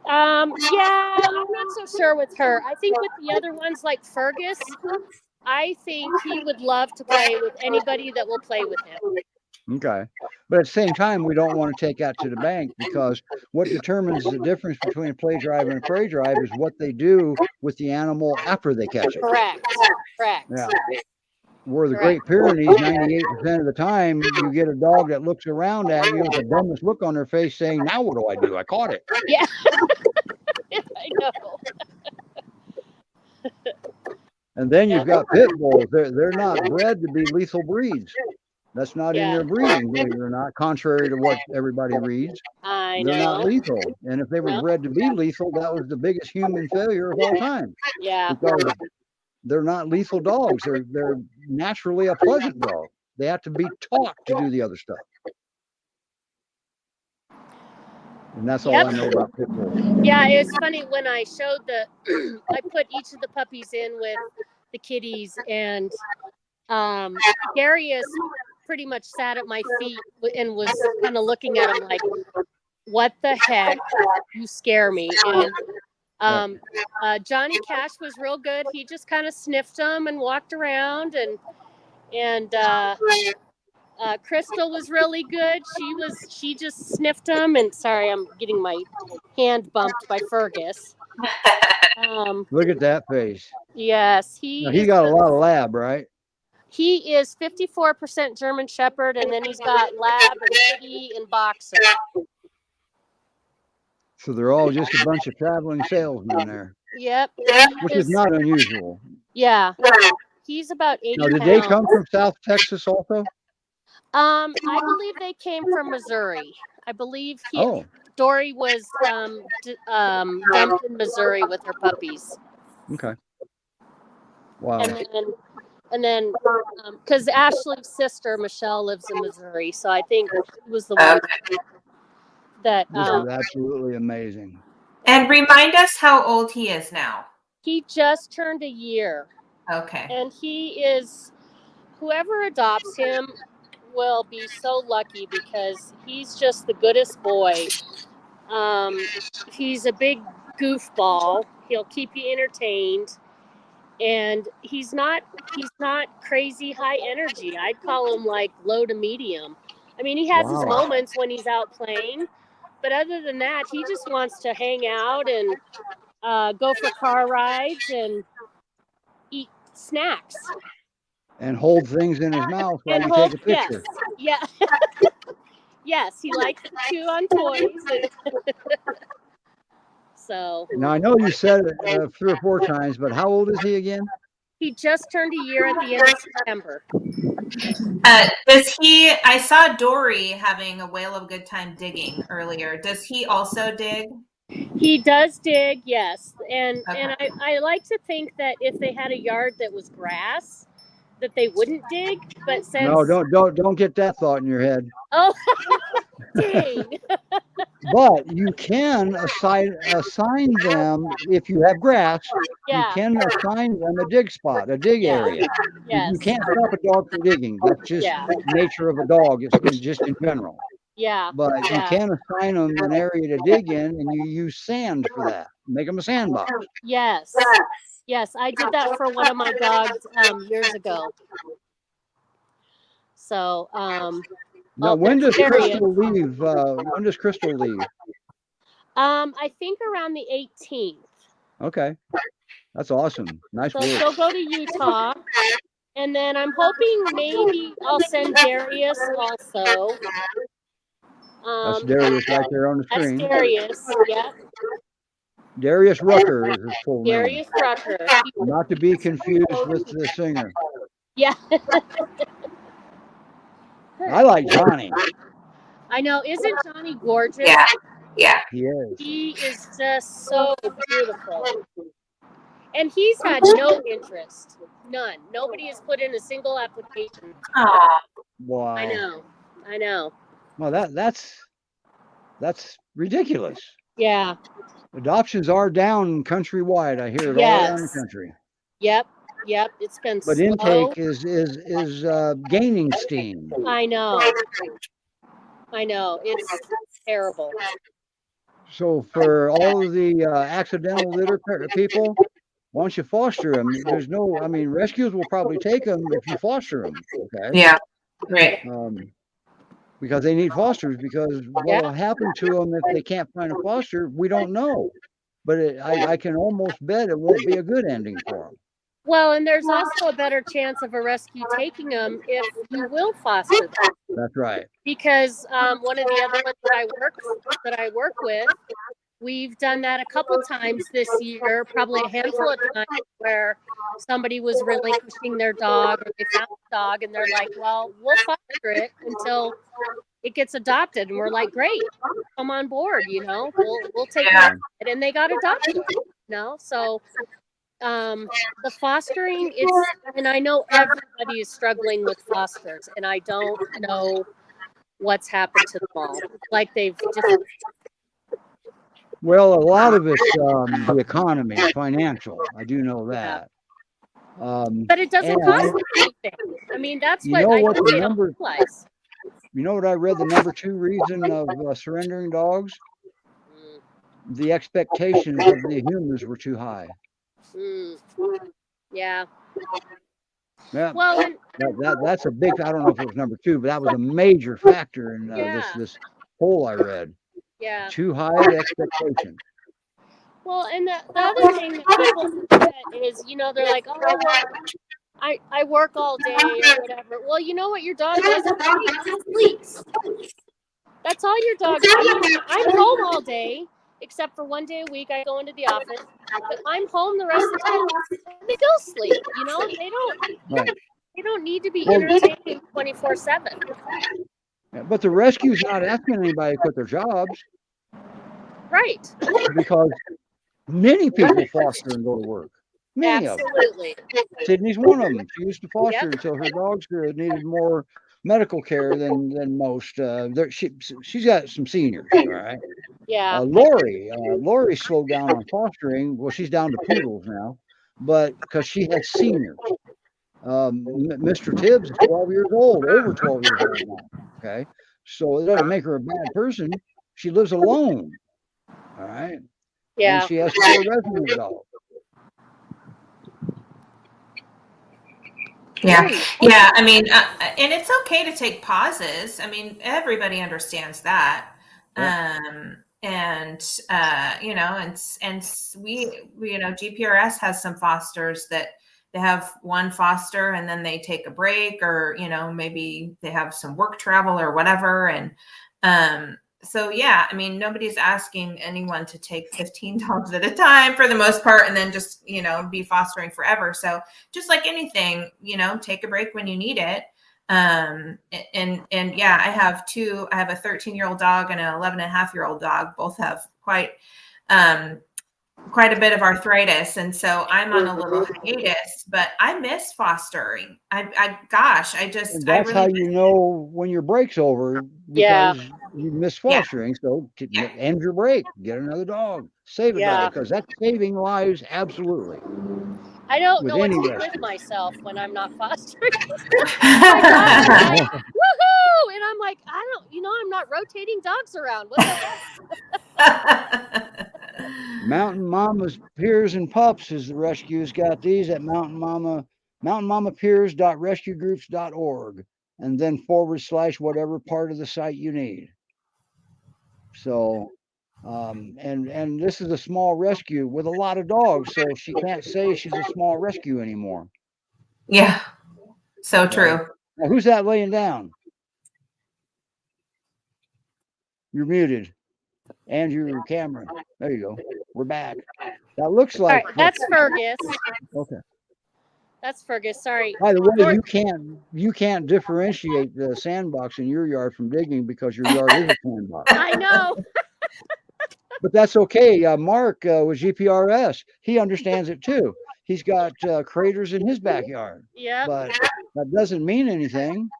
E: Yeah, I'm not so sure with her. I think with the other ones like Fergus, I think he would love to play with anybody that will play with him.
A: Okay. But at the same time, we don't want to take that to the bank, because what determines the difference between a play drive and a prey drive is what they do with the animal after they catch it.
E: Correct.
A: Yeah. Where the Great Pyrenees, 98% of the time, you get a dog that looks around at you with the dumbest look on their face saying, now what do I do? I caught it.
E: Yeah. I know.
A: And then you've got pit bulls. They're not bred to be lethal breeds. That's not in their breeding, believe it or not, contrary to what everybody reads.
E: I
A: They're
E: know.
A: not lethal. And if they were bred to be lethal, that was the biggest human failure of all time.
E: Yeah.
A: Because they're not lethal dogs. They're naturally a pleasant dog. They have to be taught to do the other stuff. And that's all I know about pit bulls.
E: Yeah, it's funny when I showed I put each of the puppies in with the kitties, and Darius pretty much sat at my feet and was kind of looking at him like, what the heck? You scare me. And Johnny Cash was real good. He just kind of sniffed them and walked around, and Crystal was really good. She just sniffed them. And sorry, I'm getting my hand bumped by Fergus.
A: Look at that face.
E: Yes,
A: he got a lot of lab, right?
E: He is 54% German Shepherd, and then he's got lab and kitty and boxer.
A: So they're all just a bunch of traveling salesmen there.
E: Yep.
A: Which is not unusual.
E: Yeah. He's about 80
A: Now, did
E: pounds.
A: they come from South Texas also?
E: I believe they came from Missouri. I believe Dory was dumped in Missouri with her puppies.
A: Okay. Wow.
E: And then, because Ashley's sister Michelle lives in Missouri, so I think she was the one that.
A: This is absolutely amazing.
B: And remind us how old he is now.
E: He just turned a year.
B: Okay.
E: And he is, whoever adopts him will be so lucky because he's just the goodest boy. He's a big goofball. He'll keep you entertained. And he's not crazy high energy. I'd call him like low to medium. I mean, he has his moments when he's out playing, but other than that, he just wants to hang out and go for car rides and eat snacks
A: And hold things in his mouth while
E: and
A: you take a picture.
E: Yes, yeah. Yes, he likes to chew on toys. So
A: Now, I know you said it 3 or 4 times, but how old is he again?
E: he just turned a year at the end of September.
B: I saw Dory having a whale of a good time digging earlier. Does he also dig?
E: He does dig, yes. And
B: Okay.
E: I like to think that if they had a yard that was grass, that they wouldn't dig. But since
A: No, don't get that thought in your head.
E: oh dang.
A: But you can assign them, if you have grass, you
E: Yeah.
A: can assign them a dig spot, a dig
E: Yeah.
A: area.
E: Yes.
A: You can't stop a dog from digging. That's just
E: Yeah.
A: nature of a dog. It's just in general.
E: Yeah.
A: But you
E: Yeah.
A: can assign them an area to dig in, and you use sand for that. Make them a sandbox.
E: Yes. Yes, I did that for one of my dogs years ago. So
A: Now, when does Crystal leave? When does Crystal leave?
E: I think around the 18th.
A: Okay, that's awesome. Nice
E: So
A: work.
E: she'll go to Utah, and then I'm hoping maybe I'll send Darius also.
A: That's Darius right there on the
E: That's
A: screen.
E: Darius, yeah.
A: Darius Rucker is his full name.
E: Darius Rucker.
A: Not to be confused with the singer.
E: Yeah.
A: I like Johnny.
E: I know. Isn't Johnny gorgeous?
B: Yeah. Yeah.
A: He is.
E: He is just so beautiful. And he's had no interest. None. Nobody has put in a single application.
B: Oh.
A: Wow.
E: I know.
A: Well, that's ridiculous.
E: Yeah.
A: Adoptions are down countrywide. I hear it all around the country.
E: Yep. It's been
A: But
E: slow.
A: intake is gaining steam.
E: I know. It's terrible.
A: So for all of the accidental litter people, why don't you foster them? There's no, I mean, rescues will probably take them if you foster them. Okay.
B: Yeah. Right.
A: Because they need fosters, because what will happen to them if they can't find a foster, we don't know. But I can almost bet it won't be a good ending for them.
E: Well, and there's also a better chance of a rescue taking them if you will foster them.
A: That's right.
E: Because one of the other ones that I work with, we've done that a couple times this year, probably a handful of times, where somebody was relinquishing their dog, or they found a dog, and they're like, "Well, we'll foster it until it gets adopted," and we're like, "Great, come on board, we'll take it," and they got adopted. So the fostering, and I know everybody is struggling with fosters, and I don't know what's happened to them all. Like they've just.
A: Well, a lot of it's the economy, financial. I do know that.
E: But it doesn't cost anything. I mean, that's what I don't realize.
A: You know what I read? The number 2 reason of surrendering dogs? The expectations of the humans were too high.
E: Yeah.
A: Yeah.
E: Well,
A: that's a big. I don't know if it was number 2, but that was a major factor in this poll I read.
E: Yeah.
A: Too high of expectation.
E: Well, and the other thing that people forget is, they're like, "Oh, well, I work all day or whatever." Well, you know what your dog does? It sleeps. That's all your dog does. I mean, I'm home all day, except for one day a week I go into the office. But I'm home the rest of the time. They go sleep. They don't need to be entertained 24/7.
A: But the rescue's not asking anybody to quit their jobs.
E: Right.
A: Because many people foster and go to work. Many
E: Absolutely.
A: of them. Sydney's one of them. She used to foster until her dogs needed more medical care than most. She's got some seniors, all right?
E: Yeah.
A: Lori slowed down on fostering. Well, she's down to poodles now, but because she had seniors. Mr. Tibbs is 12 years old, over 12 years old now. Okay, so it doesn't make her a bad person. She lives alone. All right.
E: Yeah.
A: And she has 4 resident dogs.
B: Yeah. I mean, and it's okay to take pauses. I mean, everybody understands that.
A: Yeah.
B: And we GPRS has some fosters that they have one foster and then they take a break, or, you know, maybe they have some work travel or whatever. And so, yeah, I mean, nobody's asking anyone to take 15 dogs at a time for the most part, and then just, you know, be fostering forever. So just like anything, you know, take a break when you need it. And yeah, I have a 13-year-old dog and an 11.5-year-old dog. Both have quite a bit of arthritis, and so I'm on a little hiatus, but I miss fostering. Gosh, I
A: And that's how you know when your break's over,
E: Yeah.
A: because you miss fostering. So end your break, get another dog, save a dog, because that's saving lives. Absolutely.
E: I don't
A: With
E: know what
A: any
E: to do
A: rescue.
E: with myself when I'm not fostering. My dog is like, woohoo! And I'm like, I'm not rotating dogs around. What the heck?
A: Mountain Mama's Peers and Pups is the rescue's got these at mountainmamapeers.rescuegroups.org, and then / whatever part of the site you need. So, and this is a small rescue with a lot of dogs, so she can't say she's a small rescue anymore.
B: Yeah, so true.
A: Now, who's that laying down? You're muted. And your camera. There you go. We're back. That looks
E: All
A: like.
E: right, that's Fergus.
A: Okay.
E: That's Fergus. Sorry.
A: By the way, you can't differentiate the sandbox in your yard from digging, because your yard is a sandbox.
E: I know.
A: But that's okay. Mark with GPRS, he understands it too. He's got craters in his backyard.
E: Yep.
A: But that doesn't mean anything.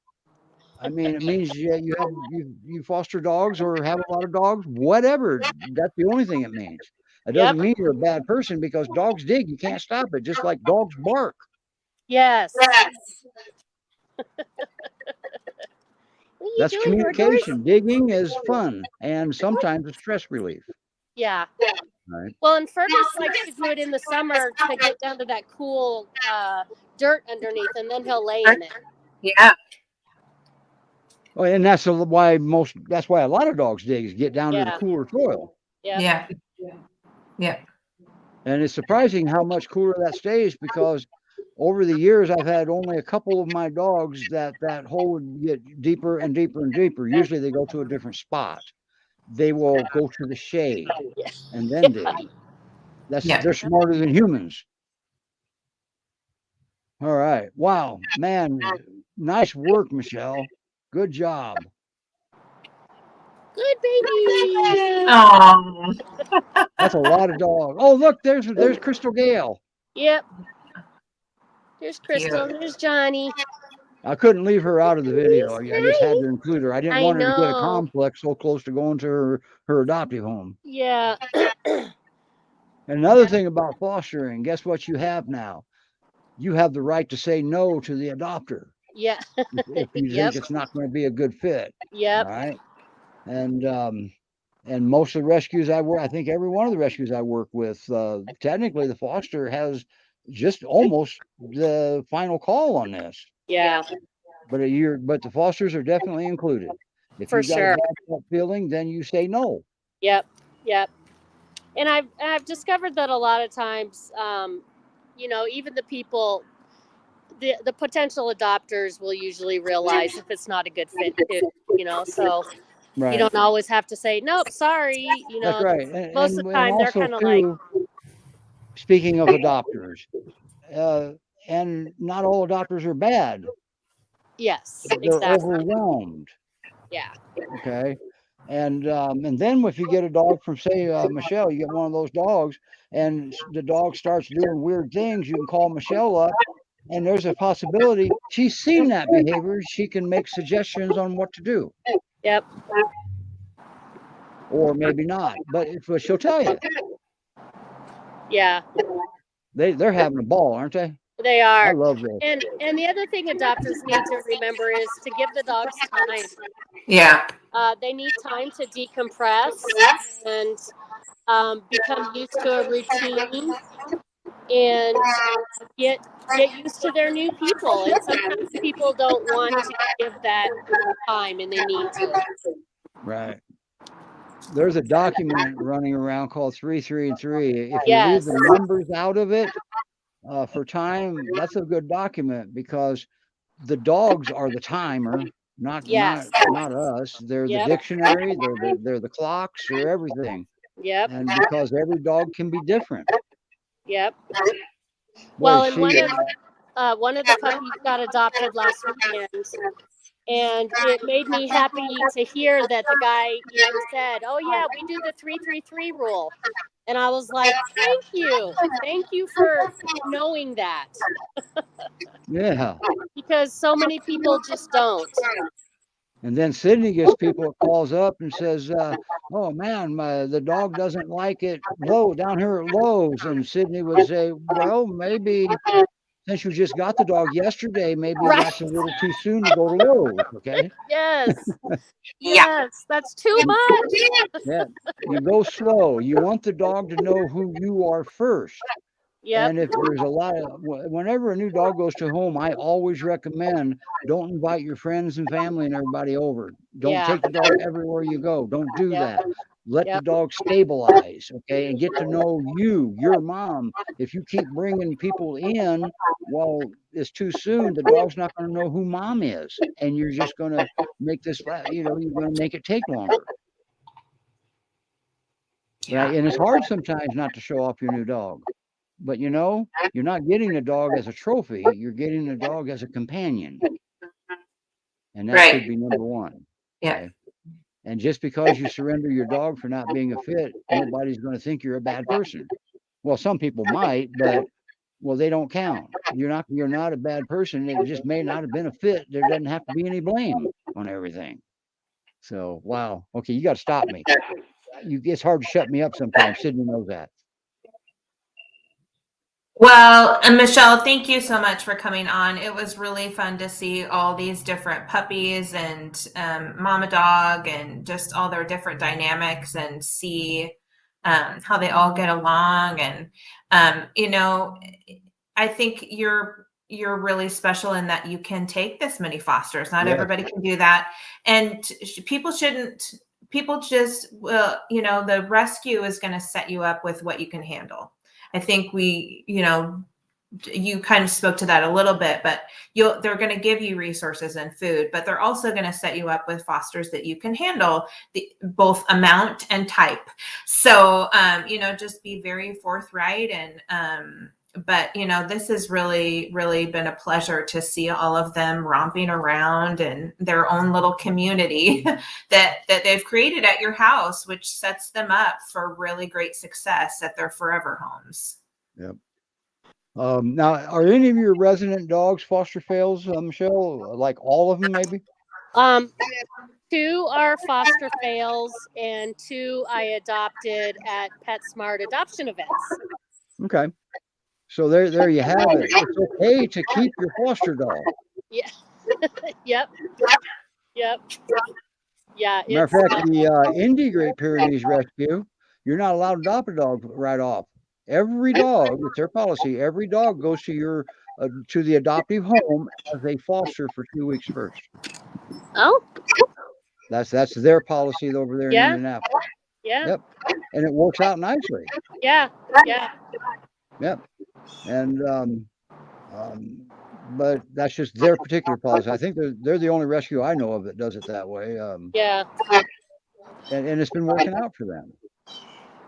A: I mean, it means you foster dogs or have a lot of dogs, whatever. That's the only thing it means. It doesn't mean you're a bad person, because dogs dig. You can't stop it, just like dogs bark.
E: Yes.
A: That's communication. Digging is fun and sometimes a stress relief.
E: Yeah.
A: Right.
E: Well, and Fergus likes to do it in the summer to get down to that cool dirt underneath, and then he'll lay in it.
B: Yeah.
A: Oh, and that's why a lot of dogs dig, is get down to the cooler soil.
B: Yeah.
A: And it's surprising how much cooler that stays, because over the years I've had only a couple of my dogs that hole would get deeper and deeper and deeper. Usually they go to a different spot. They will go to the shade and then dig. They're smarter than humans. All right. Wow, man, nice work, Michelle. Good job.
E: Good baby.
B: Oh,
A: That's a lot of dogs. Oh, look, there's Crystal Gale.
E: Yep. There's Crystal. There's Johnny.
A: I couldn't leave her out of the video. I just had to include her. I didn't want her to get a
E: know.
A: complex so close to going to her adoptive home.
E: Yeah.
A: And another thing about fostering, guess what you have now? You have the right to say no to the adopter.
E: Yeah.
A: If you think it's not going to be a good fit.
E: Yep.
A: All right. And most of the rescues I work, I think every one of the rescues I work with, technically the foster has just almost the final call on this.
E: Yeah.
A: But the fosters are definitely included. If
E: For
A: you've got
E: sure.
A: a bad feeling, then you say no.
E: Yep. And I've discovered that a lot of times, even the people, the potential adopters will usually realize if it's not a good fit, so
A: Right.
E: you don't always have to say, nope, sorry.
A: That's right.
E: Most of the time they're kind of like,
A: speaking of adopters, and not all adopters are bad.
E: yes,
A: They're
E: exactly.
A: overwhelmed.
E: Yeah.
A: Okay. And then if you get a dog from, say, Michelle, you get one of those dogs, and the dog starts doing weird things, you can call Michelle up, and there's a possibility she's seen that behavior. She can make suggestions on what to do.
E: Yep.
A: Or maybe not, but she'll tell you.
E: Yeah.
A: They're having a ball, aren't they?
E: They are.
A: I love this.
E: And the other thing adopters need to remember is to give the dogs time.
B: yeah.
E: They need time to decompress and become used to a routine and get used to their new people. And sometimes people don't want to give that time, and they need to.
A: Right. There's a document running around called 333. If you leave
E: Yes.
A: the numbers out of it, for time, that's a good document because the dogs are the timer,
E: Yes.
A: not us. They're the
E: Yep.
A: dictionary, they're the clocks, they're everything.
E: Yep.
A: And because every dog can be different.
E: Yep.
A: Boy,
E: Well, and
A: she
E: one of the puppies got adopted last weekend, and it made me happy to hear that the guy even said, "Oh yeah, we do the 3-3-3 rule," and I was like, thank you for knowing that,
A: yeah.
E: because so many people just don't.
A: And then Sydney gets people that calls up and says, "Oh man, the dog doesn't like it low down here at Lowe's." And Sydney would say, "Well, maybe since you just got the dog yesterday, maybe
E: Right.
A: that's a little too soon to go to Lowe's." Okay.
E: Yes.
B: Yeah.
E: Yes, that's too much.
A: Yeah. You go slow. You want the dog to know who you are first.
E: Yep.
A: And if there's a lot of, whenever a new dog goes to home, I always recommend don't invite your friends and family and everybody over. Don't
E: Yeah.
A: take the dog everywhere you go. Don't do
E: Yep.
A: that. Let the
E: Yep.
A: dog stabilize, okay, and get to know you, your mom. If you keep bringing people in, well, it's too soon. The dog's not going to know who mom is, and you're just going to make this, you're going to make it take longer, right? And it's hard sometimes not to show off your new dog. But you're not getting the dog as a trophy. You're getting the dog as a companion. And that should
B: Right.
A: be number one.
B: Yeah.
A: Okay? And just because you surrender your dog for not being a fit, nobody's going to think you're a bad person. Well, some people might, but they don't count. You're not a bad person. It just may not have been a fit. There doesn't have to be any blame on everything. So, wow. Okay, you got to stop me. It's hard to shut me up sometimes. Sydney knows that.
B: Well, and Michelle, thank you so much for coming on. It was really fun to see all these different puppies and mama dog and just all their different dynamics and see how they all get along. And, I think you're really special in that you can take this many fosters. Not
A: Yes.
B: everybody can do that. And people just, the rescue is going to set you up with what you can handle. I think you kind of spoke to that a little bit, but they're going to give you resources and food, but they're also going to set you up with fosters that you can handle both amount and type. So, just be very forthright but this has really, really been a pleasure to see all of them romping around in their own little community that they've created at your house, which sets them up for really great success at their forever homes.
A: Yep. Now, are any of your resident dogs foster fails, Michelle? Like all of them, maybe?
E: 2 are foster fails, and 2 I adopted at PetSmart adoption events.
A: Okay. So there you have it. It's okay to keep your foster dog.
E: Yeah. Yep. Yep. Yeah.
A: Matter of fact, the Indy Great Pyrenees Rescue, you're not allowed to adopt a dog right off. Every dog, it's their policy. Every dog goes to to the adoptive home as a foster for 2 weeks first.
E: Oh.
A: That's their policy over there in
E: Yeah.
A: Indianapolis.
E: Yeah.
A: Yep. And it works out nicely.
E: Yeah. Yeah.
A: Yep. And but that's just their particular policy. I think they're the only rescue I know of that does it that way.
E: Yeah.
A: And it's been working out for them.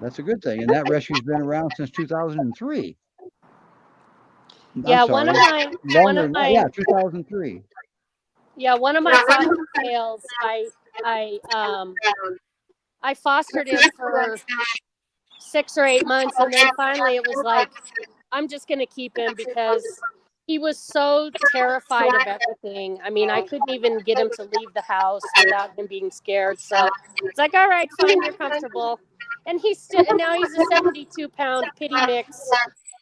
A: That's a good thing. And that rescue's been around since 2003.
E: Yeah.
A: I'm sorry, longer than that. Yeah, 2003.
E: Yeah, one of my foster fails, I fostered him for 6 or 8 months, and then finally it was like, I'm just going to keep him because he was so terrified of everything. I mean, I couldn't even get him to leave the house without him being scared. So it's like, all right, fine, you're comfortable. And now he's a 72-pound pity mix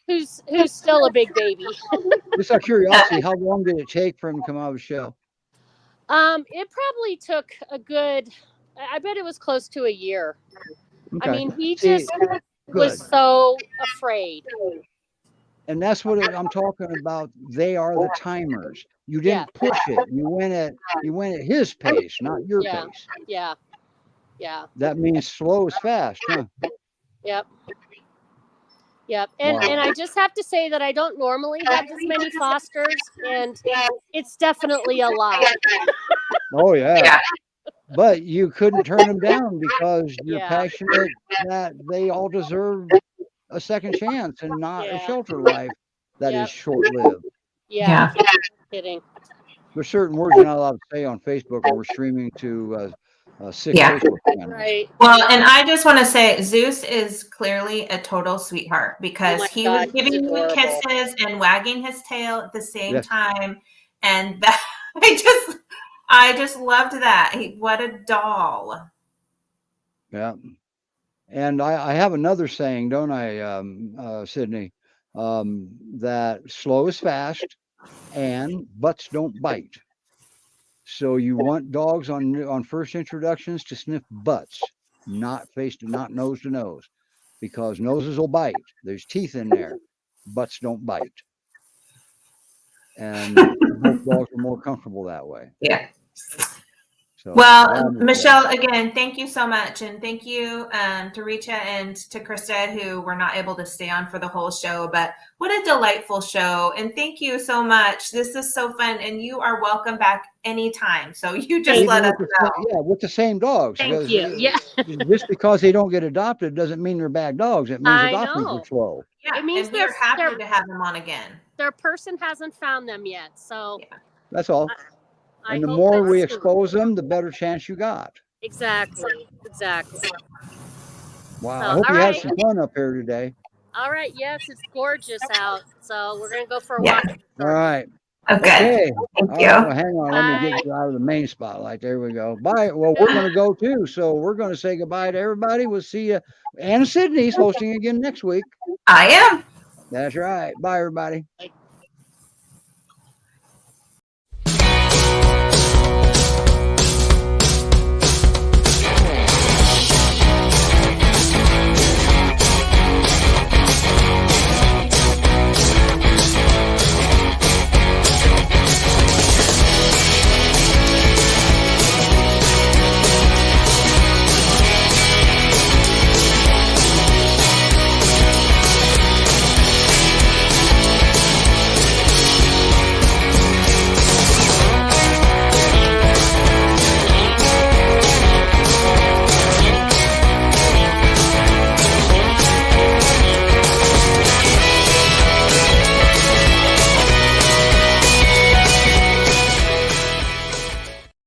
E: who's still a big baby.
A: Just out of curiosity, how long did it take for him to come out of the shell?
E: It probably took I bet it was close to a year.
A: Okay.
E: I mean, he just was so afraid.
A: And that's what I'm talking about. They are the timers. You didn't push it. You went at his pace, not your pace.
E: Yeah. Yeah. Yeah.
A: That means slow is fast, huh?
E: Yep. Yep. And
A: Wow.
E: and I just have to say that I don't normally have this many fosters, and it's definitely a lot.
A: Oh yeah. But you couldn't turn them down because you're
E: Yeah.
A: passionate that they all deserve a second chance and not a
E: Yeah.
A: shelter life that
E: Yep.
A: is short-lived.
E: Yeah.
B: Yeah.
E: Kidding.
A: There's certain words you're not allowed to say on Facebook when we're streaming to sick
B: Yeah.
A: Facebook channels.
E: Right.
B: Well, and I just want to say Zeus is clearly a total sweetheart because
E: Oh my
B: he
E: God,
B: was giving
E: he's
B: you
E: adorable.
B: kisses and wagging his tail at the same
A: Yes.
B: time. And that, I just loved that. What a doll.
A: Yeah. And I have another saying, don't I, Sydney? That slow is fast and butts don't bite. So you want dogs on first introductions to sniff butts, not nose to nose, because noses will bite. There's teeth in there. Butts don't bite. And both dogs are more comfortable that way.
B: Yeah.
A: So
B: Well, Michelle, again, thank you so much. And thank you to Richa and to Krista, who were not able to stay on for the whole show. But what a delightful show. And thank you so much. This is so fun. And you are welcome back anytime. So you just let us know.
A: Yeah, with the same dogs.
E: Thank you. Yeah.
A: Just because they don't get adopted doesn't mean they're bad dogs. It means
E: I
A: adoptions
E: know.
A: are slow.
B: Yeah,
E: It means
B: and we are happy
E: they're-
B: to have them on again.
E: Their person hasn't found them yet. So
B: Yeah.
A: That's all.
E: I
A: And the
E: hope
A: more we
E: that's-
A: expose them, the better chance you got.
E: Exactly.
A: Wow.
E: So,
A: I hope
E: all
A: you had
E: right.
A: some fun up here today.
E: All right. Yes, it's gorgeous out. So we're gonna go for a
B: Yeah.
E: walk.
A: All right.
B: Okay.
A: Okay.
B: Thank
A: All
B: you.
A: right. Well, hang on. Let me
E: Bye.
A: get you out of the main spotlight. There we go. Bye. Well, we're going to go too. So we're going to say goodbye to everybody. We'll see you. And Sydney's hosting again next week.
B: I am.
A: That's right. Bye, everybody.